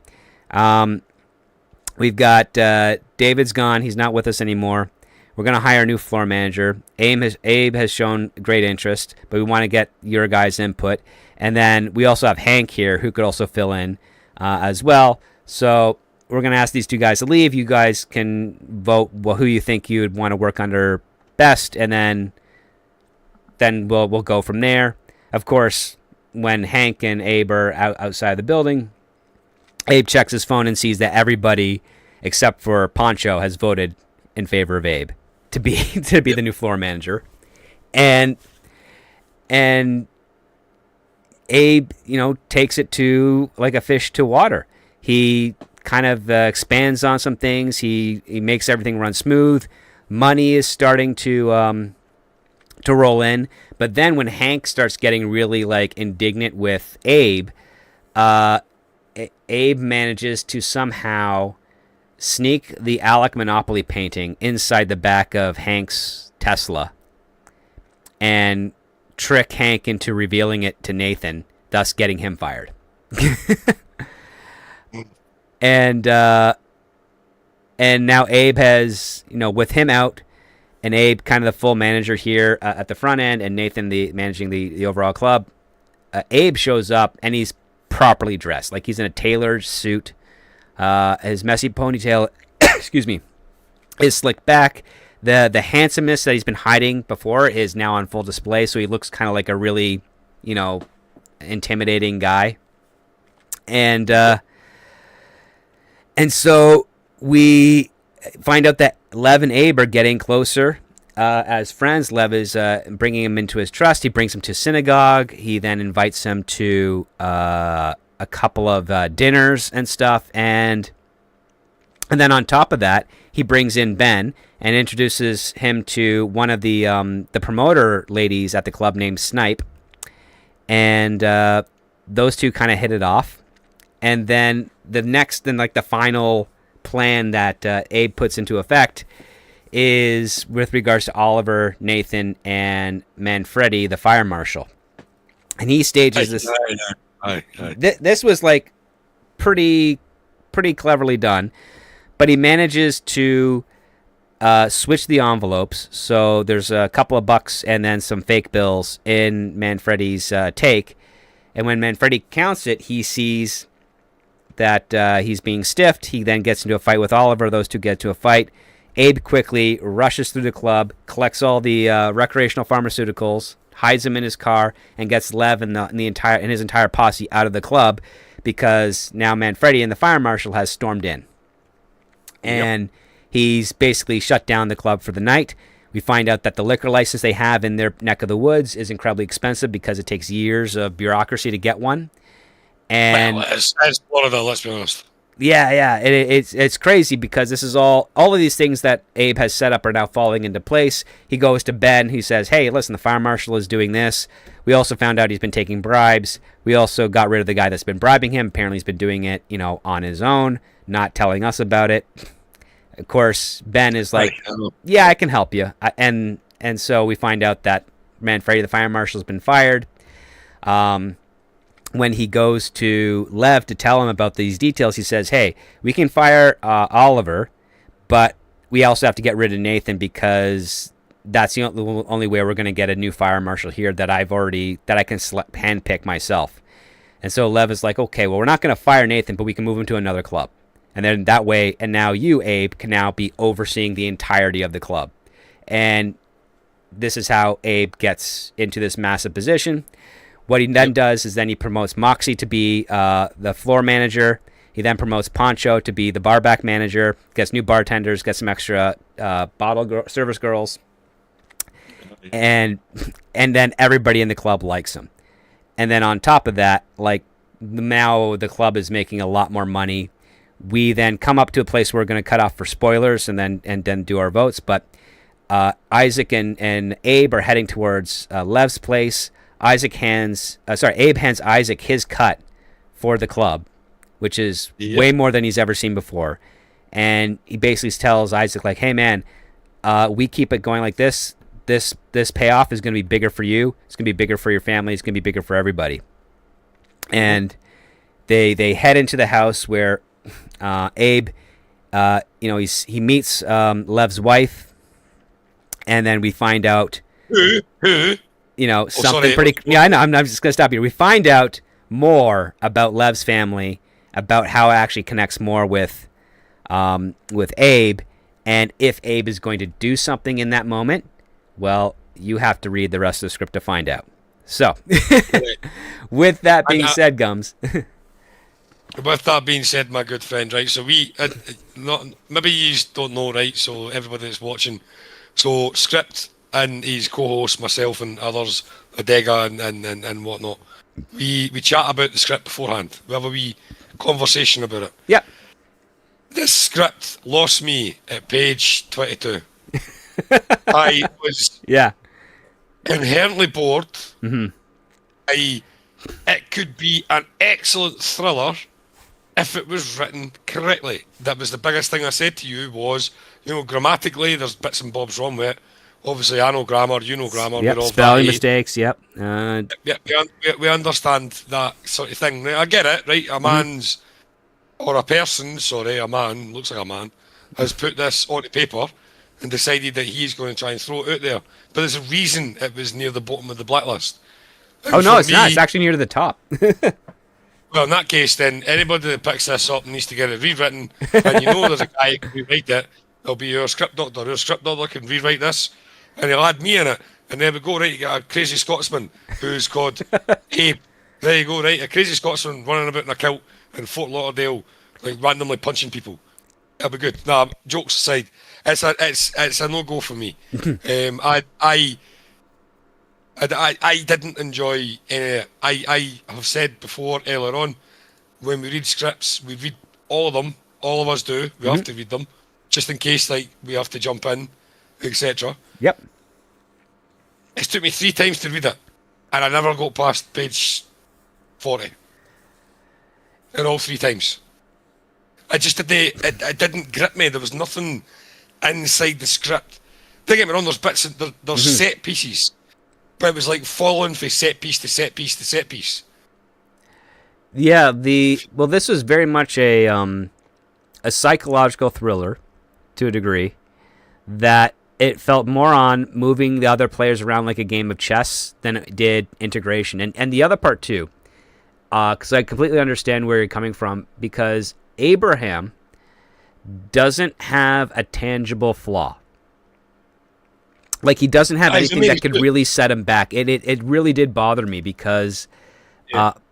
We've got David's gone. He's not with us anymore. We're going to hire a new floor manager. Abe has shown great interest, but we want to get your guys' input. And then we also have Hank here, who could also fill in as well. So we're going to ask these two guys to leave. You guys can vote who you think you would want to work under best, and then we'll go from there. Of course, when Hank and Abe are outside the building, Abe checks his phone and sees that everybody except for Poncho has voted in favor of Abe to be the new floor manager, and Abe, takes it to like a fish to water. He kind of expands on some things. He makes everything run smooth. Money is starting to roll in, but then when Hank starts getting really like indignant with Abe, Abe manages to somehow sneak the Alec Monopoly painting inside the back of Hank's Tesla and trick Hank into revealing it to Nathan, thus getting him fired. And now Abe has, with him out, and Abe kind of the full manager here at the front end, and Nathan managing the overall club. Abe shows up and he's properly dressed, like he's in a tailored suit. His messy ponytail, excuse me, is slicked back. The handsomeness that he's been hiding before is now on full display, so he looks kind of like a really, intimidating guy. And so we find out that Lev and Abe are getting closer as friends. Lev is bringing him into his trust. He brings him to synagogue. He then invites him to a couple of dinners and stuff, and then on top of that, he brings in Ben and introduces him to one of the promoter ladies at the club named Snipe, and those two kind of hit it off. And then the final plan that Abe puts into effect is with regards to Oliver, Nathan, and Manfredi, the fire marshal, and he stages this. This was like pretty cleverly done, but he manages to switch the envelopes. So there's a couple of bucks and then some fake bills in Manfredi's take, and when Manfredi counts it, he sees that he's being stiffed. He then gets into a fight with Oliver. Those two get into a fight. Abe quickly rushes through the club, collects all the recreational pharmaceuticals, hides them in his car, and gets Lev and his entire posse out of the club because now Manfredi and the fire marshal has stormed in. And he's basically shut down the club for the night. We find out that the liquor license they have in their neck of the woods is incredibly expensive because it takes years of bureaucracy to get one. And it's Florida, let's be honest. Yeah, it's crazy because this is all of these things that Abe has set up are now falling into place. He goes to Ben, who says, hey, listen, the fire marshal is doing this. We also found out he's been taking bribes. We also got rid of the guy that's been bribing him. Apparently he's been doing it, on his own, not telling us about it. Of course, Ben is like, yeah, I can help you. And so we find out that Manfredi, the fire marshal, has been fired. When he goes to Lev to tell him about these details, he says, hey, we can fire Oliver, but we also have to get rid of Nathan because that's the only way we're going to get a new fire marshal here that I can handpick myself. And so Lev is like, okay, well, we're not going to fire Nathan, but we can move him to another club. And then that way, and now you, Abe, can now be overseeing the entirety of the club. And this is how Abe gets into this massive position. What he then does is then he promotes Moxie to be the floor manager. He then promotes Poncho to be the barback manager, gets new bartenders, gets some extra service girls. And then everybody in the club likes him. And then on top of that, like, now the club is making a lot more money. We then come up to a place where we're going to cut off for spoilers and then do our votes. But Isaac and Abe are heading towards Lev's place. Abe hands Isaac his cut for the club, which is way more than he's ever seen before. And he basically tells Isaac, like, hey, man, we keep it going like this. This payoff is going to be bigger for you. It's going to be bigger for your family. It's going to be bigger for everybody. And they head into the house where Abe, he meets Lev's wife, and then we find out, something pretty. Yeah, I know. I'm just going to stop here. We find out more about Lev's family, about how it actually connects more with Abe, and if Abe is going to do something in that moment. Well, you have to read the rest of the script to find out. So, with that being said, Gums. With that being said, my good friend, right? So maybe you don't know, right? So everybody that's watching, so Script and his co-host, myself and others, Adega and whatnot, we chat about the script beforehand. We have a wee conversation about it. Yeah. This script lost me at page 22. I was inherently bored. Mm-hmm. It could be an excellent thriller if it was written correctly. That was the biggest thing I said to you was, grammatically, there's bits and bobs wrong with it. Obviously, I know grammar, you know grammar. Yep, we're all spelling mistakes, yep. We understand that sort of thing. I get it, right? A man, looks like a man, has put this onto paper and decided that he's going to try and throw it out there. But there's a reason it was near the bottom of the blacklist. And no, it's not. It's actually near the top. Well, in that case, then, anybody that picks this up needs to get it rewritten. And there's a guy who can rewrite it. It'll be your script doctor. Your script doctor can rewrite this. And he'll add me in it. And then we go, right, you get a crazy Scotsman who's called Abe. There you go, right, a crazy Scotsman running about in a kilt in Fort Lauderdale, like randomly punching people. It'll be good. Nah, jokes aside, it's a no-go for me. I didn't enjoy any. I have said before earlier on, when we read scripts, we read all of them. All of us do. We have to read them, just in case we have to jump in, etc. Yep. It took me 3 times to read it, and I never got past page 40. And all 3 times. It didn't grip me. There was nothing inside the script. Don't get me wrong, there's bits, there's set pieces. But it was like falling from set piece to set piece to set piece. Yeah, this was very much a psychological thriller, to a degree, that it felt more on moving the other players around like a game of chess than it did integration. And the other part too, because I completely understand where you're coming from, because Abraham doesn't have a tangible flaw. Like, he doesn't have anything that could really set him back. It really did bother me because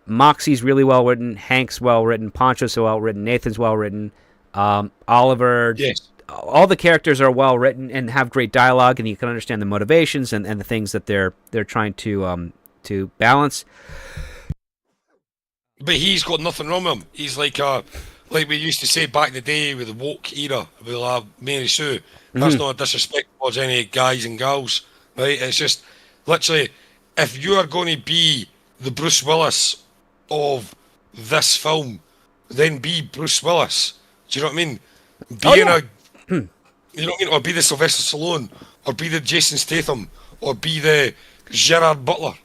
Moxie's really well written, Hank's well written, Poncho's well written, Nathan's well written, Oliver. Yes. All the characters are well written and have great dialogue, and you can understand the motivations and the things that they're trying to balance. But he's got nothing wrong with him. He's like we used to say back in the day with the woke era with Mary Sue. That's not a disrespect towards any guys and girls, right? It's just literally, if you are going to be the Bruce Willis of this film, then be Bruce Willis. Do you know what I mean? You know what I mean? Or be the Sylvester Stallone, or be the Jason Statham, or be the Gerard Butler.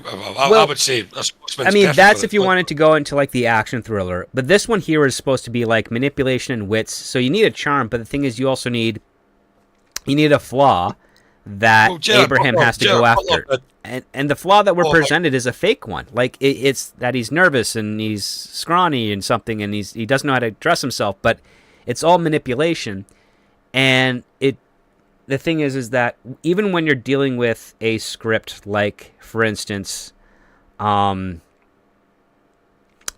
I would say a sportsman's I mean, perfect that's for if it. you wanted to go into like the action thriller. But this one here is supposed to be like manipulation and wits. So you need a charm, but the thing is, you also need a flaw that Well, Gerard Abraham Butler, has to Gerard go Butler after. did. And the flaw that we're Oh, like, presented is a fake one. Like it's that he's nervous and he's scrawny and something, and he doesn't know how to dress himself. But it's all manipulation. And the thing is that even when you're dealing with a script, like for instance,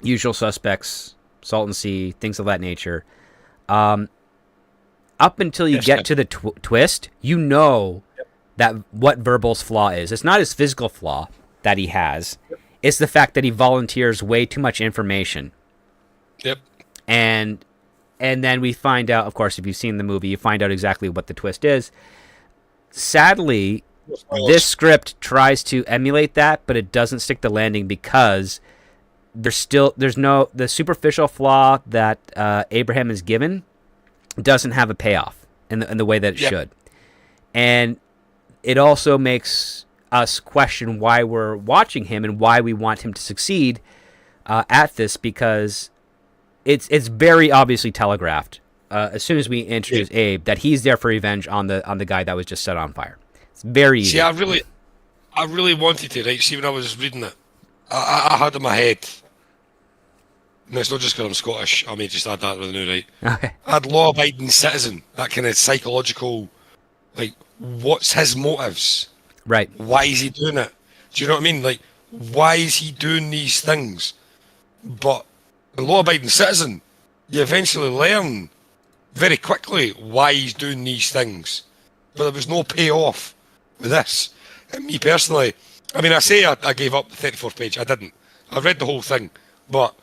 Usual Suspects, Salton Sea, things of that nature, up until you get to the twist, you know that what Verbal's flaw is. It's not his physical flaw that he has. It's the fact that he volunteers way too much information. Yep. And then we find out, of course, if you've seen the movie, you find out exactly what the twist is. Sadly, this script tries to emulate that, but it doesn't stick the landing because there's no the superficial flaw that Abraham is given doesn't have a payoff in the way that it should. And it also makes us question why we're watching him and why we want him to succeed at this, because it's very obviously telegraphed as soon as we introduce Abe that he's there for revenge on the guy that was just set on fire. It's very easy. See, I really wanted to, right? See, when I was reading it, I had in my head, and it's not just because I'm Scottish, I may just add that with the new, right? Okay. I had law-abiding citizen, that kind of psychological, like, what's his motives? Right. Why is he doing it? Do you know what I mean? Like, why is he doing these things? But the law-abiding citizen, you eventually learn very quickly why he's doing these things. But there was no payoff with this. And me personally, I mean, I say I gave up the 34th page. I didn't. I read the whole thing. But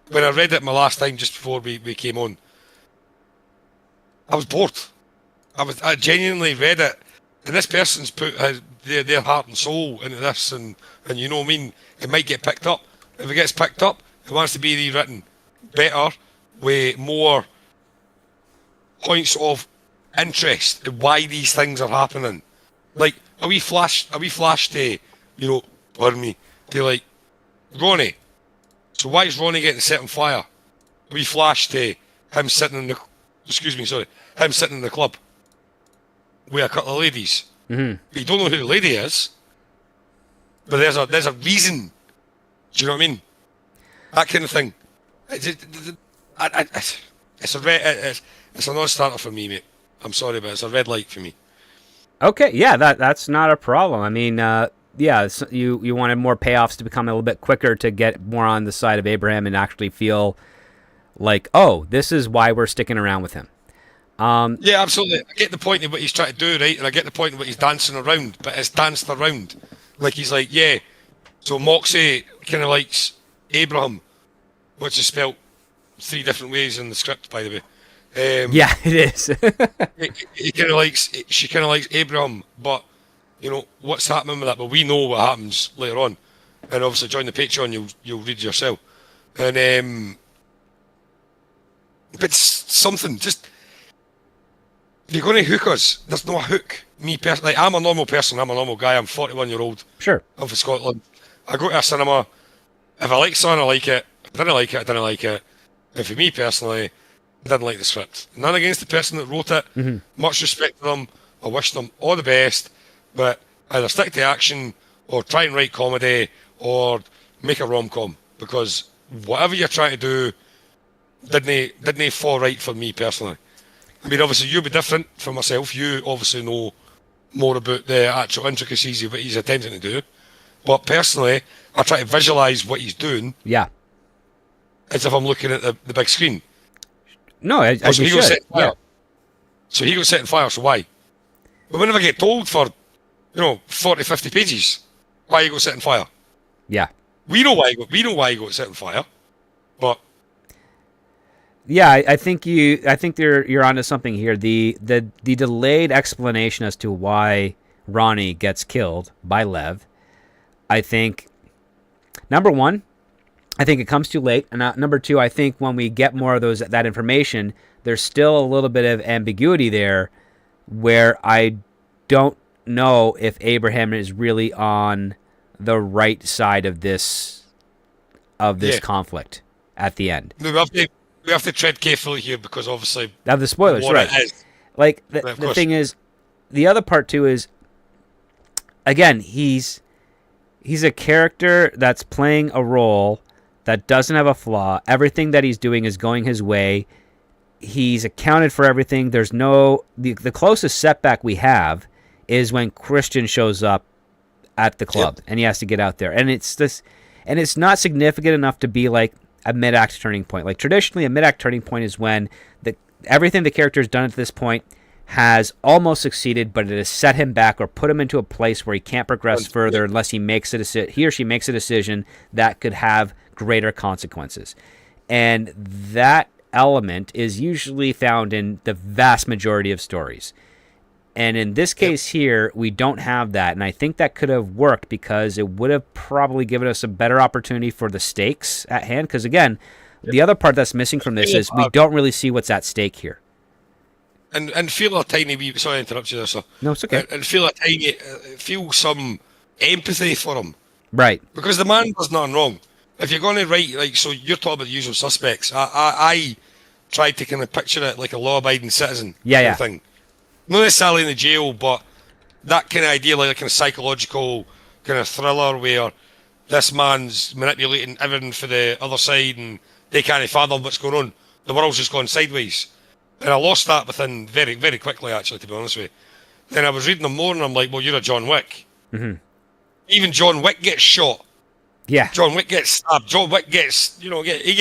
when I read it my last time, just before we came on, I was bored. I genuinely read it. And this person's put their heart and soul into this. And you know what I mean? It might get picked up. If it gets picked up, it wants to be rewritten better, with more points of interest in why these things are happening. Like, are we flash to, you know, pardon me, to like Ronnie? So why is Ronnie getting set on fire? Are we flash to him sitting in the club with a couple of ladies. Mm-hmm. You don't know who the lady is, but there's a reason. Do you know what I mean? That kind of thing. It's a non-starter for me, mate. I'm sorry, but it's a red light for me. Okay, yeah, that's not a problem. I mean, you wanted more payoffs to become a little bit quicker to get more on the side of Abraham and actually feel like, oh, this is why we're sticking around with him. Yeah, absolutely. I get the point of what he's trying to do, right? And I get the point of what he's dancing around, but it's danced around. Like, he's like, yeah, so Moxie kind of likes Abraham, which is spelt 3 different ways in the script, by the way. Yeah, it is. She kind of likes Abraham, but you know what's happening with that. But we know what happens later on, and obviously join the Patreon. You'll read yourself. And but something just if you're going to hook us, there's no hook. Me personally, I'm a normal person. I'm a normal guy. I'm 41-year-old. Sure. I'm from Scotland. I go to a cinema. If I like something, I like it. If I didn't like it, I didn't like it. And for me personally, I didn't like the script. None against the person that wrote it. Mm-hmm. Much respect to them. I wish them all the best. But either stick to action or try and write comedy or make a rom-com. Because whatever you're trying to do didn't fall right for me personally. I mean, obviously you'll be different from myself. You obviously know more about the actual intricacies of what he's attempting to do. But personally, I try to visualise what he's doing. Yeah. As if I'm looking at the big screen. No, I So he should. got set on fire. Yeah. So he got set on fire, so why? But whenever I get told for, 40, 50 pages, why he got set on fire? Yeah. We know why he got set on fire. But Yeah, I think you're onto something here. The delayed explanation as to why Ronnie gets killed by Lev, I think, number one, I think it comes too late, and number two, I think when we get more of that information, there's still a little bit of ambiguity there, where I don't know if Abraham is really on the right side of this conflict at the end. No, we have to tread carefully here because obviously Now the spoilers, what right? it is. Like Of the course. thing is, the other part too is, again, he's a character that's playing a role that doesn't have a flaw. Everything that he's doing is going his way. He's accounted for everything. There's no the closest setback we have is when Christian shows up at the club and he has to get out there, and it's not significant enough to be like a mid-act turning point. Like traditionally, a mid-act turning point is when everything the character has done at this point has almost succeeded, but it has set him back or put him into a place where he can't progress further unless he or she makes a decision that could have greater consequences. And that element is usually found in the vast majority of stories. And in this case here, we don't have that. And I think that could have worked because it would have probably given us a better opportunity for the stakes at hand. Because again, the other part that's missing from this is we don't really see what's at stake here. And feel a tiny wee. Sorry to interrupt you there, sir. No, it's okay. And feel some empathy for him. Right. Because the man does nothing wrong. If you're going to write, like, so you're talking about the usual suspects. I tried to kind of picture it like a law-abiding citizen kind of thing. Not necessarily in the jail, but that kind of idea, like a kind of psychological kind of thriller where this man's manipulating everything for the other side and they can't fathom what's going on. The world's just gone sideways. And I lost that within very, very quickly, actually, to be honest with you. Then I was reading them more and I'm like, well, you're a John Wick. Mm-hmm. Even John Wick gets shot. Yeah. John Wick gets stabbed. John Wick gets, he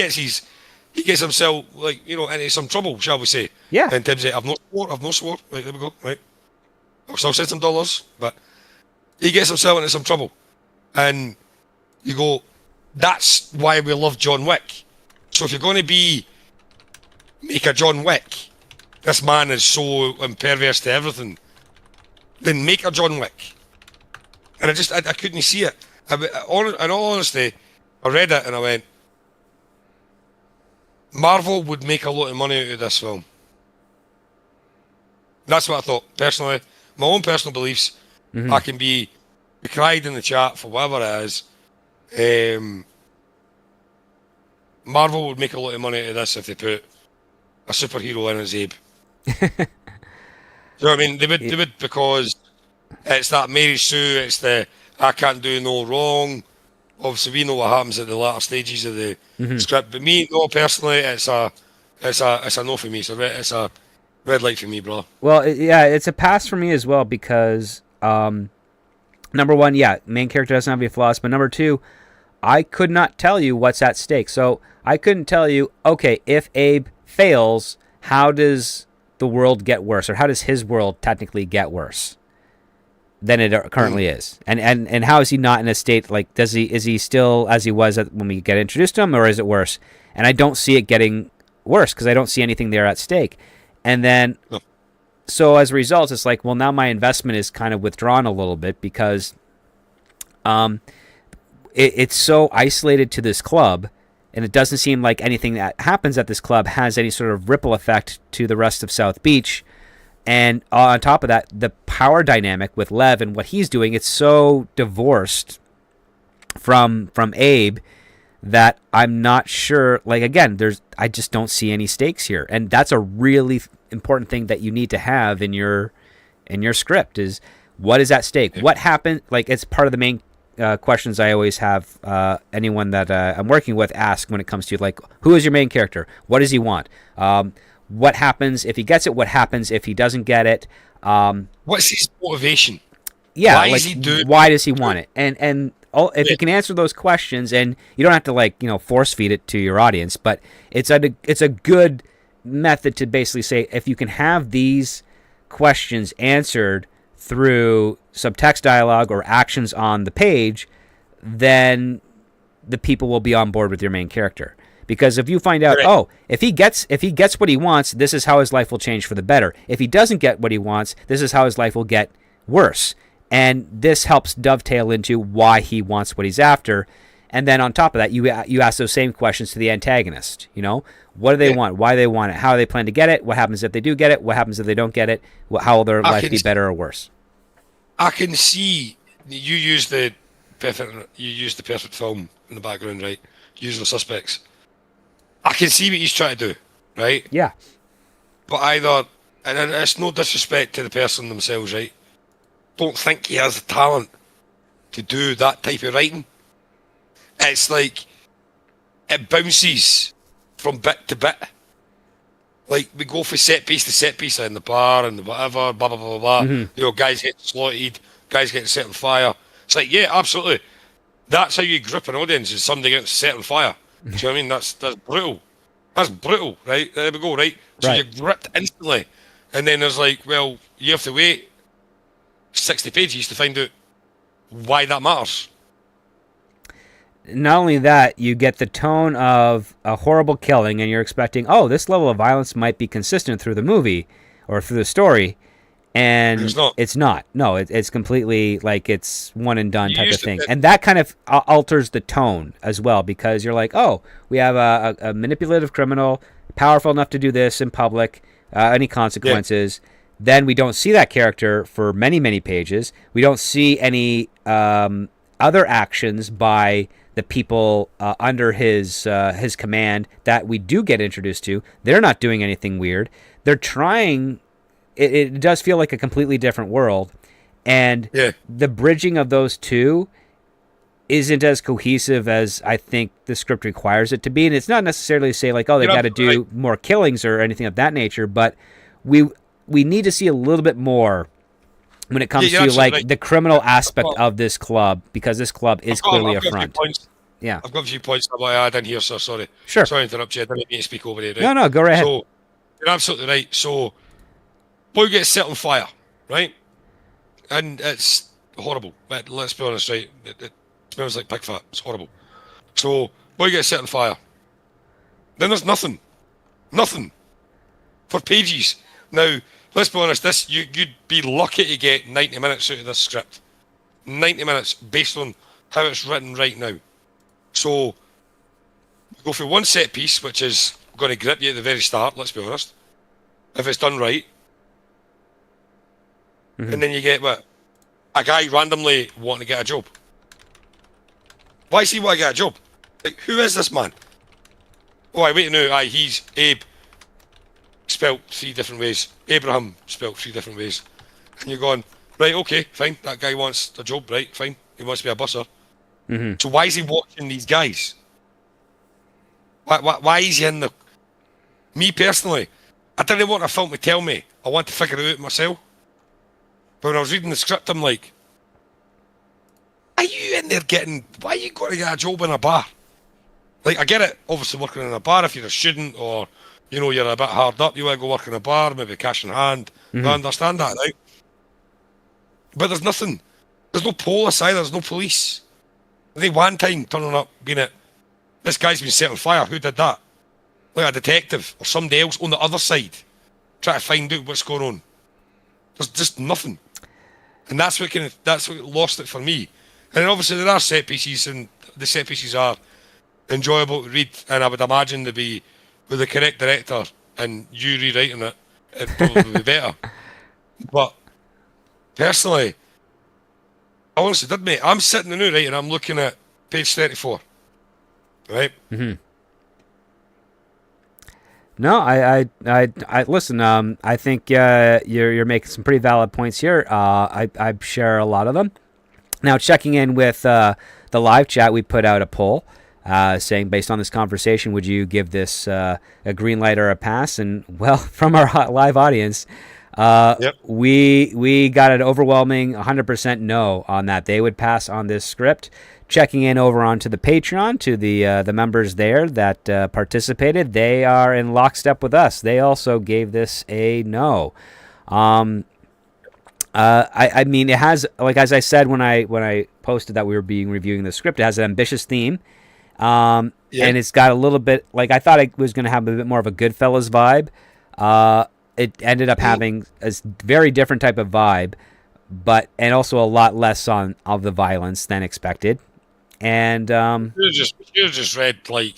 gets himself, like, into some trouble, shall we say. Yeah. In terms of, I've no swore. Right, there we go. Right. I've still said some dollars, but he gets himself into some trouble. And you go, that's why we love John Wick. So if you're going to make a John Wick, this man is so impervious to everything, then make a John Wick. And I couldn't see it. In all honesty, I read it and I went, Marvel would make a lot of money out of this film. That's what I thought, personally. My own personal beliefs. Mm-hmm. I can be cried in the chat for whatever it is. Marvel would make a lot of money out of this if they put a superhero in as Abe. Do you know what I mean? They would because it's that Mary Sue, it's the I can't do no wrong. Obviously, we know what happens at the latter stages of the script. But me, no, personally, it's a no for me. It's a red light for me, bro. Well, it's a pass for me as well because number one, main character doesn't have any flaws, but number two, I could not tell you what's at stake. So I couldn't tell you, okay, if Abe fails, how does the world get worse, or how does his world technically get worse than it currently is? And how is he not in a state, like, is he still as he was when we get introduced to him, or is it worse? And I don't see it getting worse because I don't see anything there at stake. And then, so as a result, it's like, well, now my investment is kind of withdrawn a little bit because it's so isolated to this club, and it doesn't seem like anything that happens at this club has any sort of ripple effect to the rest of South Beach. And on top of that, the power dynamic with Lev and what he's doing, it's so divorced from Abe that I'm not sure. Like, again, I just don't see any stakes here, and that's a really important thing that you need to have in your script is what is at stake. What happened? Like, it's part of the main questions I always have anyone that I'm working with ask when it comes to, like, who is your main character? What does he want? What happens if he gets it? What happens if he doesn't get it? What's his motivation? Yeah, why like, is he doing? Why does he want it? And if you can answer those questions, and you don't have to, like, force feed it to your audience, but it's a good method to basically say, if you can have these questions answered through some text dialogue or actions on the page, then the people will be on board with your main character. Because if you find out, if he gets what he wants, this is how his life will change for the better. If he doesn't get what he wants, this is how his life will get worse. And this helps dovetail into why he wants what he's after. And then on top of that, you ask those same questions to the antagonist. What do they want? Why they want it? How do they plan to get it? What happens if they do get it? What happens if they don't get it? How will their life be better or worse? I can see you use the You used the perfect film in the background, right? Usual suspects. I can see what he's trying to do, right? Yeah. But either, and it's no disrespect to the person themselves, right? Don't think he has the talent to do that type of writing. It's like it bounces from bit to bit. Like we go from set piece to set piece in the bar and the whatever, blah blah blah blah. Mm-hmm. You know, guys getting slaughtered, guys getting set on fire. It's like, yeah, absolutely. That's how you grip an audience, is somebody getting set on fire. Do you know what I mean? That's brutal. That's brutal, right? There we go, right? So Right. you're gripped instantly. And then there's like, well, you have to wait 60 pages to find out why that matters. Not only that, you get the tone of a horrible killing, and you're expecting, oh, this level of violence might be consistent through the movie or through the story, and it's not. No, it's completely like it's one and done type of thing, and that kind of alters the tone as well, because you're like, oh, we have a manipulative criminal, powerful enough to do this in public, any consequences. Yeah. Then we don't see that character for many, many pages. We don't see any other actions by the people under his command that we do get introduced to. They're not doing anything weird. They're trying. It does feel like a completely different world, and the bridging of those two isn't as cohesive as I think the script requires it to be. And it's not necessarily to say like, oh, they got to do more killings or anything of that nature, but we need to see a little bit more when it comes to like the criminal aspect of this club, because this club is clearly a front. Yeah, I've got a few points I want to add in here, so sorry. Sure. Sorry to interrupt you. I didn't mean to speak over you. Right? No, go right ahead. So you're absolutely right. So boy gets set on fire, right? And it's horrible. But let's be honest, right? It smells like pig fat. It's horrible. So boy gets set on fire. Then there's nothing for pages. Now, let's be honest, you'd be lucky to get 90 minutes out of this script. 90 minutes based on how it's written right now. So, we go for one set piece, which is going to grip you at the very start, let's be honest. If it's done right. Mm-hmm. And then you get, what? A guy randomly wanting to get a job. Why does he want to get a job? Like, who is this man? Oh, I wait now. He's Abe. Spelt 3 different ways. Abraham spelt 3 different ways. And you're going, right, okay, fine. That guy wants a job, right, fine. He wants to be a busser. Mm-hmm. So why is he watching these guys? Why is he in the... Me personally, I didn't want a film to tell me. I want to figure it out myself. But when I was reading the script, I'm like, why are you in there why are you going to get a job in a bar? Like, I get it, obviously working in a bar if you're a student or... You know, you're a bit hard up, you want to go work in a bar, maybe cash in hand. Mm-hmm. I understand that, right? But there's nothing. There's no police either, there's no police. They one time turning up, being it, this guy's been set on fire, who did that? Like a detective or somebody else on the other side, trying to find out what's going on. There's just nothing. And that's what lost it for me. And then obviously there are set pieces, and the set pieces are enjoyable to read, and I would imagine to be with the correct director and you rewriting it, it'd probably be better. But personally, I honestly did, mate. I'm sitting there now, right, and I'm looking at page 34. Right? Mm-hmm. No, I listen. I think you're making some pretty valid points here. I share a lot of them. Now, checking in with the live chat, we put out a poll. Saying, based on this conversation, would you give this a green light or a pass? And, well, from our live audience, we got an overwhelming 100% no on that. They would pass on this script. Checking in over onto the Patreon, to the members there that participated, they are in lockstep with us. They also gave this a no. I mean, it has, like, as I said when I posted that we were reviewing the script, it has an ambitious theme. And it's got a little bit, like, I thought it was going to have a bit more of a Goodfellas vibe. It ended up having a very different type of vibe, and also a lot less of the violence than expected. And you just read, like,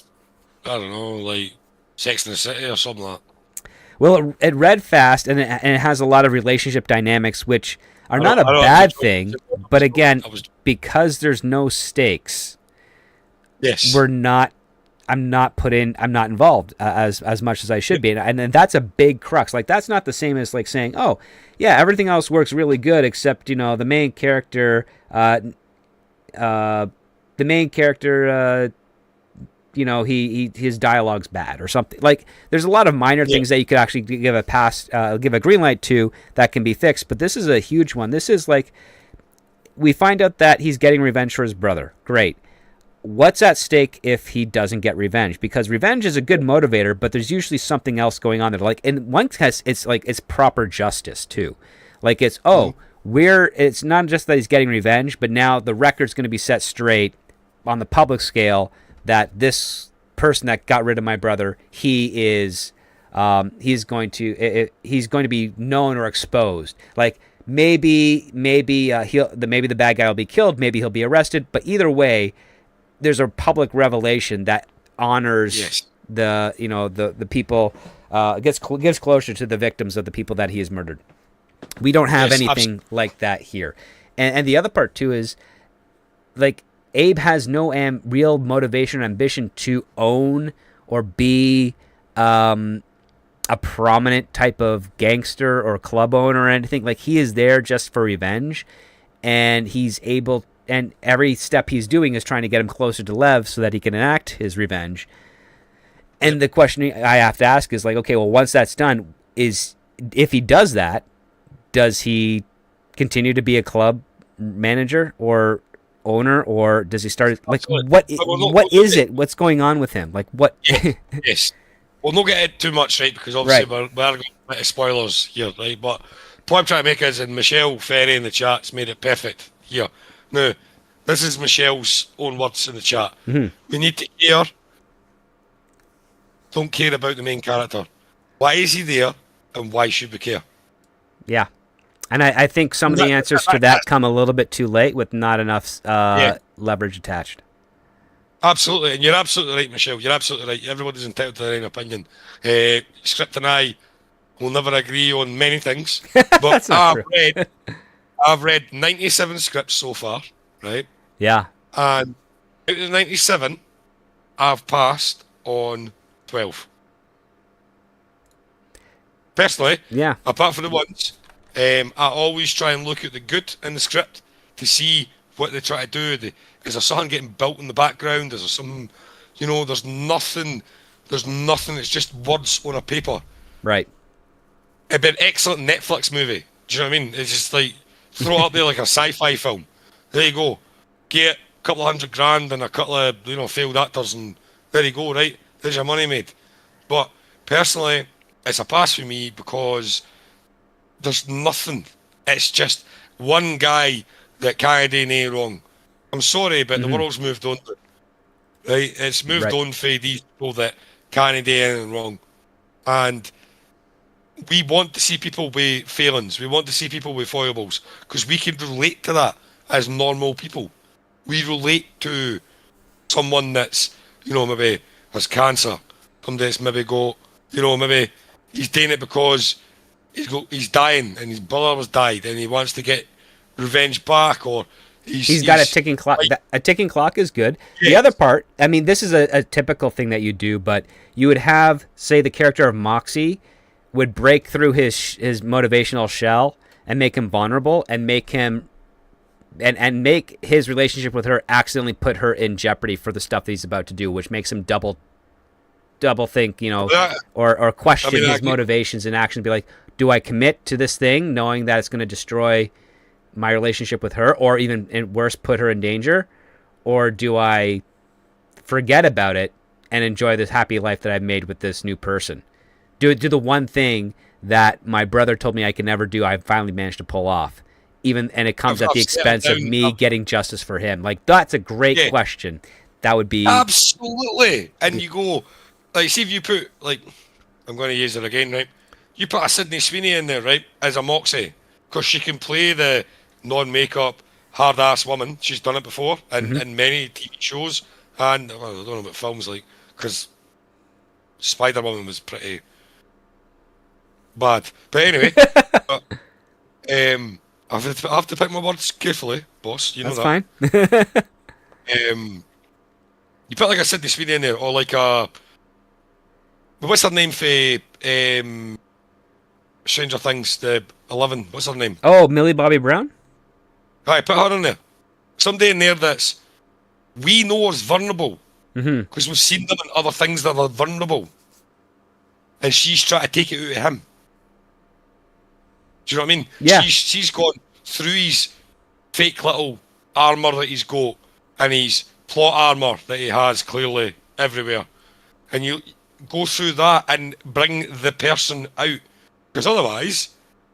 I don't know, like Sex in the City or something like that. Well, it read fast, and it has a lot of relationship dynamics, which are I not don't, a I don't bad enjoy thing, it. but again, I was because there's no stakes, yes. we're not. I'm not involved as much as I should be, and that's a big crux. Like that's not the same as like saying, oh, yeah, everything else works really good except the main character. The main character, his dialogue's bad or something. Like there's a lot of minor things that you could actually give a green light to that can be fixed. But this is a huge one. This is like we find out that he's getting revenge for his brother. Great. What's at stake if he doesn't get revenge? Because revenge is a good motivator, but there's usually something else going on there. Like in one case, it's like it's proper justice too. Like it's it's not just that he's getting revenge, but now the record's going to be set straight on the public scale that this person that got rid of my brother, he's going to be known or exposed. Like maybe the bad guy will be killed, maybe he'll be arrested, but either way, there's a public revelation that honors the people, gives closure to the victims of the people that he has murdered. We don't have anything like that here, and the other part too is like Abe has no real motivation or ambition to own or be a prominent type of gangster or club owner or anything. Like he is there just for revenge, and and every step he's doing is trying to get him closer to Lev so that he can enact his revenge. And the question I have to ask is like, okay, well, once that's done, if he does that, does he continue to be a club manager or owner, or does he start like what is it? What's going on with him? Like what? Yes. We'll not get into too much, right? Because obviously we're going to spoilers here, right? But the point I'm trying to make is, and Michelle Ferry in the chat's made it perfect here. Now, this is Michelle's own words in the chat. Mm-hmm. We need to care. Don't care about the main character. Why is he there, and why should we care? Yeah. And I think some of the answers to that come a little bit too late with not enough leverage attached. Absolutely, and you're absolutely right, Michelle. You're absolutely right. Everybody's entitled to their own opinion. Script and I will never agree on many things, but I've read 97 scripts so far, right? Yeah. And out of the 97, I've passed on 12. Personally, apart from the ones, I always try and look at the good in the script to see what they try to do. Is there something getting built in the background? Is there some, there's nothing. There's nothing. It's just words on a paper. Right. It'd be an excellent Netflix movie. Do you know what I mean? It's just like, throw it up there like a sci-fi film. There you go. Get a couple of $100,000 and a couple of, failed actors, and there you go, right? There's your money made. But personally, it's a pass for me because there's nothing. It's just one guy that can't do anything wrong. I'm sorry, but the world's moved on. Right? It's moved on for these people that can't do anything wrong. And we want to see people with failings. We want to see people with foibles because we can relate to that as normal people. We relate to someone that's, maybe has cancer. Somebody that's maybe got, maybe he's doing it because he's dying and his brother was died and he wants to get revenge back, or he's got a ticking clock. A ticking clock is good. Yes. The other part, I mean, this is a typical thing that you do, but you would have, say, the character of Moxie would break through his motivational shell and make him vulnerable and make him and make his relationship with her accidentally put her in jeopardy for the stuff that he's about to do, which makes him double think, or question his motivations and actions. Be like, do I commit to this thing knowing that it's going to destroy my relationship with her, or even worse, put her in danger, or do I forget about it and enjoy this happy life that I've made with this new person? Do the one thing that my brother told me I could never do, I finally managed to pull off, and it comes at the expense of me getting justice for him. Like, that's a great question. That would be absolutely. And you go, like, see if you put, like, I'm going to use it again, right? You put a Sydney Sweeney in there, right, as a Moxie, because she can play the non-makeup, hard-ass woman. She's done it before in many TV shows, and I don't know about films, like, because Spider-Woman was pretty bad. But anyway, I have to pick my words carefully, boss. You know That's that. fine. You put like a Sydney Sweeney in there, or like a what's her name for Stranger Things, the 11. What's her name? Oh, Millie Bobby Brown? Right, put her in there. Somebody in there that's we know is vulnerable because we've seen them in other things that are vulnerable, and she's trying to take it out of him. Do you know what I mean? Yeah. She's gone through his fake little armour that he's got and his plot armour that he has clearly everywhere. And you go through that and bring the person out. Because otherwise,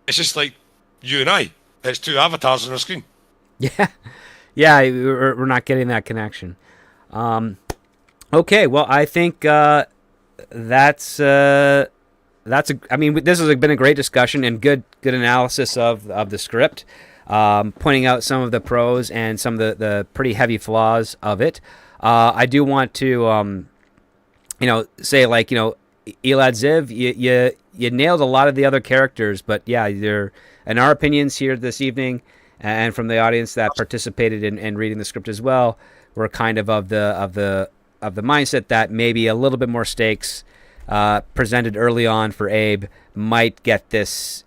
it's just like you and I. It's two avatars on a screen. Yeah. Yeah, we're not getting that connection. Okay, well, I think that's I mean, this has been a great discussion and good analysis of the script, pointing out some of the pros and some of the pretty heavy flaws of it. I do want to say, like, Elad Ziv, you nailed a lot of the other characters, but yeah, they're, in our opinions here this evening, and from the audience that participated in reading the script as well, we're kind of the mindset that maybe a little bit more stakes presented early on for Abe might get this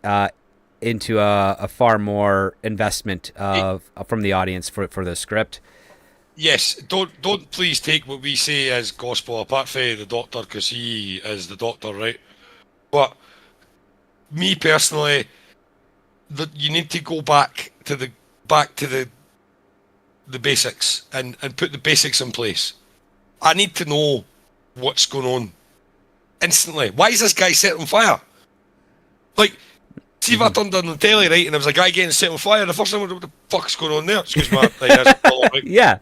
into a far more investment from the audience for the script. Yes, don't please take what we say as gospel, apart from the Doctor, because he is the Doctor, right? But me personally, you need to go back to the basics and put the basics in place. I need to know what's going on instantly. Why is this guy set on fire? Like, see if I turned on the telly, right, and there was a guy getting set on fire, the first thing, what the fuck's going on there? Excuse me. Yeah.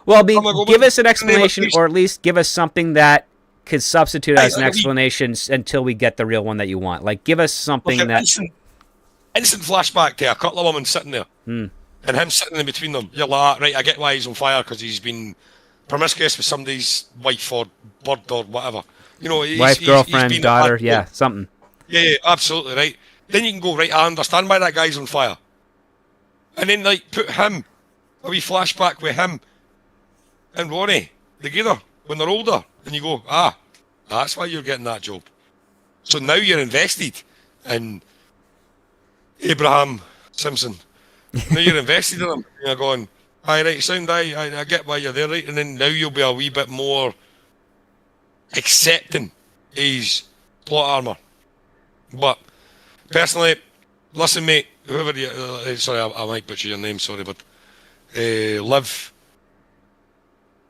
Well, give us an explanation, or at least give us something that could substitute as an explanation until we get the real one that you want. Like, give us something that... Instant flashback to a couple of women sitting there, and him sitting in between them. You're like, right, I get why he's on fire, because he's been promiscuous with somebody's wife or bird or whatever. You know, wife, girlfriend, daughter, something. Yeah, absolutely, right. Then you can go, right, I understand why that guy's on fire. And then, like, put him, a wee flashback with him and Ronnie together when they're older. And you go, that's why you're getting that job. So now you're invested in Abraham Simpson. Now you're invested in him. And you're going, aye, right, sound, I get why you're there, right? And then now you'll be a wee bit more accepting his plot armour. But personally, listen, mate, whoever you, sorry, I might butcher your name, sorry, but Elad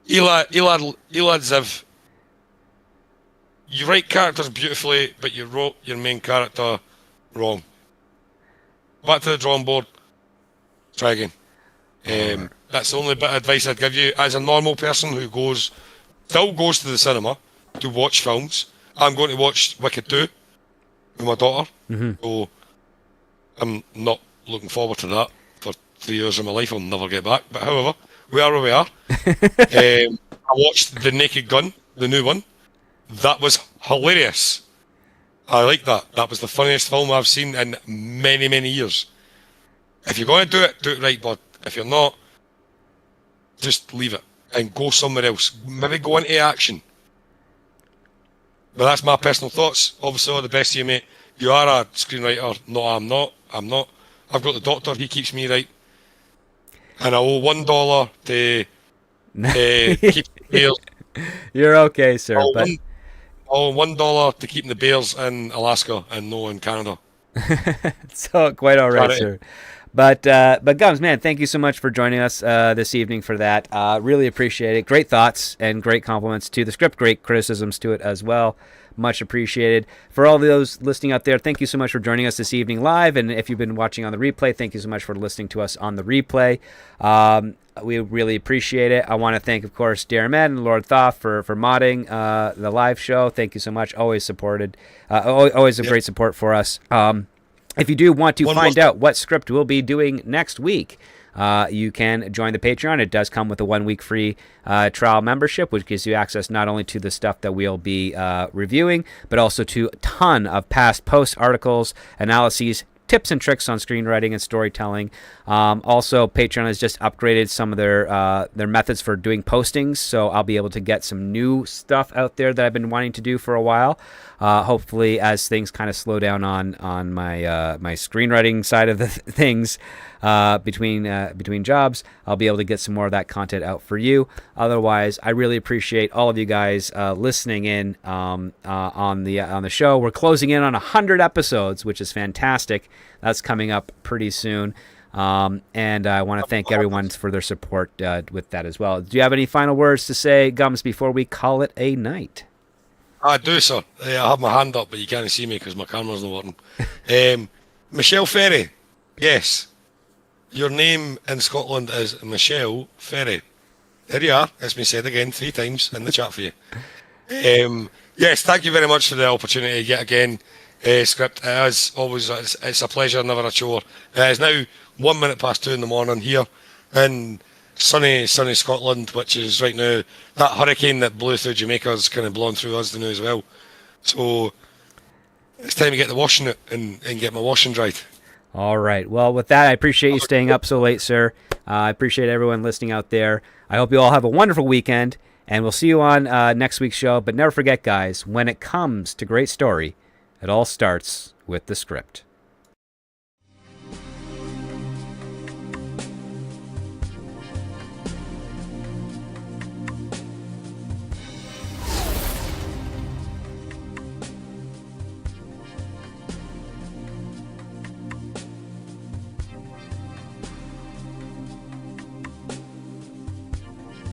Ziv, you write characters beautifully, but you wrote your main character wrong. Back to the drawing board, try again. That's the only bit of advice I'd give you. As a normal person who still goes to the cinema to watch films, I'm going to watch Wicked 2 with my daughter. So I'm not looking forward to that for 3 years of my life. I'll never get back. But however, we are where we are. I watched The Naked Gun, the new one. That was hilarious. I like that. That was the funniest film I've seen in many, many years. If you're going to do it right, bud. If you're not, just leave it and go somewhere else. Maybe go into action. But that's my personal thoughts. Obviously, all the best to you, mate. You are a screenwriter. No, I'm not. I've got the Doctor. He keeps me right. And I owe $1 to keep the Bears. You're okay, sir. But owe $1 to keep the Bears in Alaska and no in Canada. So quite all right, sir. But Gums, man, thank you so much for joining us this evening for that. Really appreciate it. Great thoughts and great compliments to the script. Great criticisms to it as well. Much appreciated. For all those listening out there, thank you so much for joining us this evening live. And if you've been watching on the replay, thank you so much for listening to us on the replay. We really appreciate it. I want to thank, of course, Darren Med and Lord Thoth for modding the live show. Thank you so much. Always supported. Always a great support for us. If you do want to find out what script we'll be doing next week, you can join the Patreon. It does come with a 1 week free trial membership, which gives you access not only to the stuff that we'll be reviewing, but also to a ton of past post articles, analyses, tips and tricks on screenwriting and storytelling. Also, Patreon has just upgraded some of their methods for doing postings, so I'll be able to get some new stuff out there that I've been wanting to do for a while. Hopefully, as things kind of slow down on my my screenwriting side of the things between jobs, I'll be able to get some more of that content out for you. Otherwise, I really appreciate all of you guys listening in on the show. We're closing in on 100 episodes, which is fantastic. That's coming up pretty soon. And I want to thank everyone for their support with that as well. Do you have any final words to say, Gums, before we call it a night? I do, sir. I have my hand up, but you can't see me because my camera's not working. Michelle Ferry. Yes. Your name in Scotland is Michelle Ferry. There you are. It's been said again 3 times in the chat for you. Yes, thank you very much for the opportunity yet again. Script, as always, it's a pleasure, never a chore. It's now 1 minute past 2 in the morning here in sunny Scotland, which is right now, that hurricane that blew through Jamaica is kind of blowing through us now as well. So it's time to get the washing out and get my washing dried. All right. Well, with that, I appreciate you staying up so late, sir. I appreciate everyone listening out there. I hope you all have a wonderful weekend, and we'll see you on next week's show. But never forget, guys, when it comes to great story, it all starts with the script.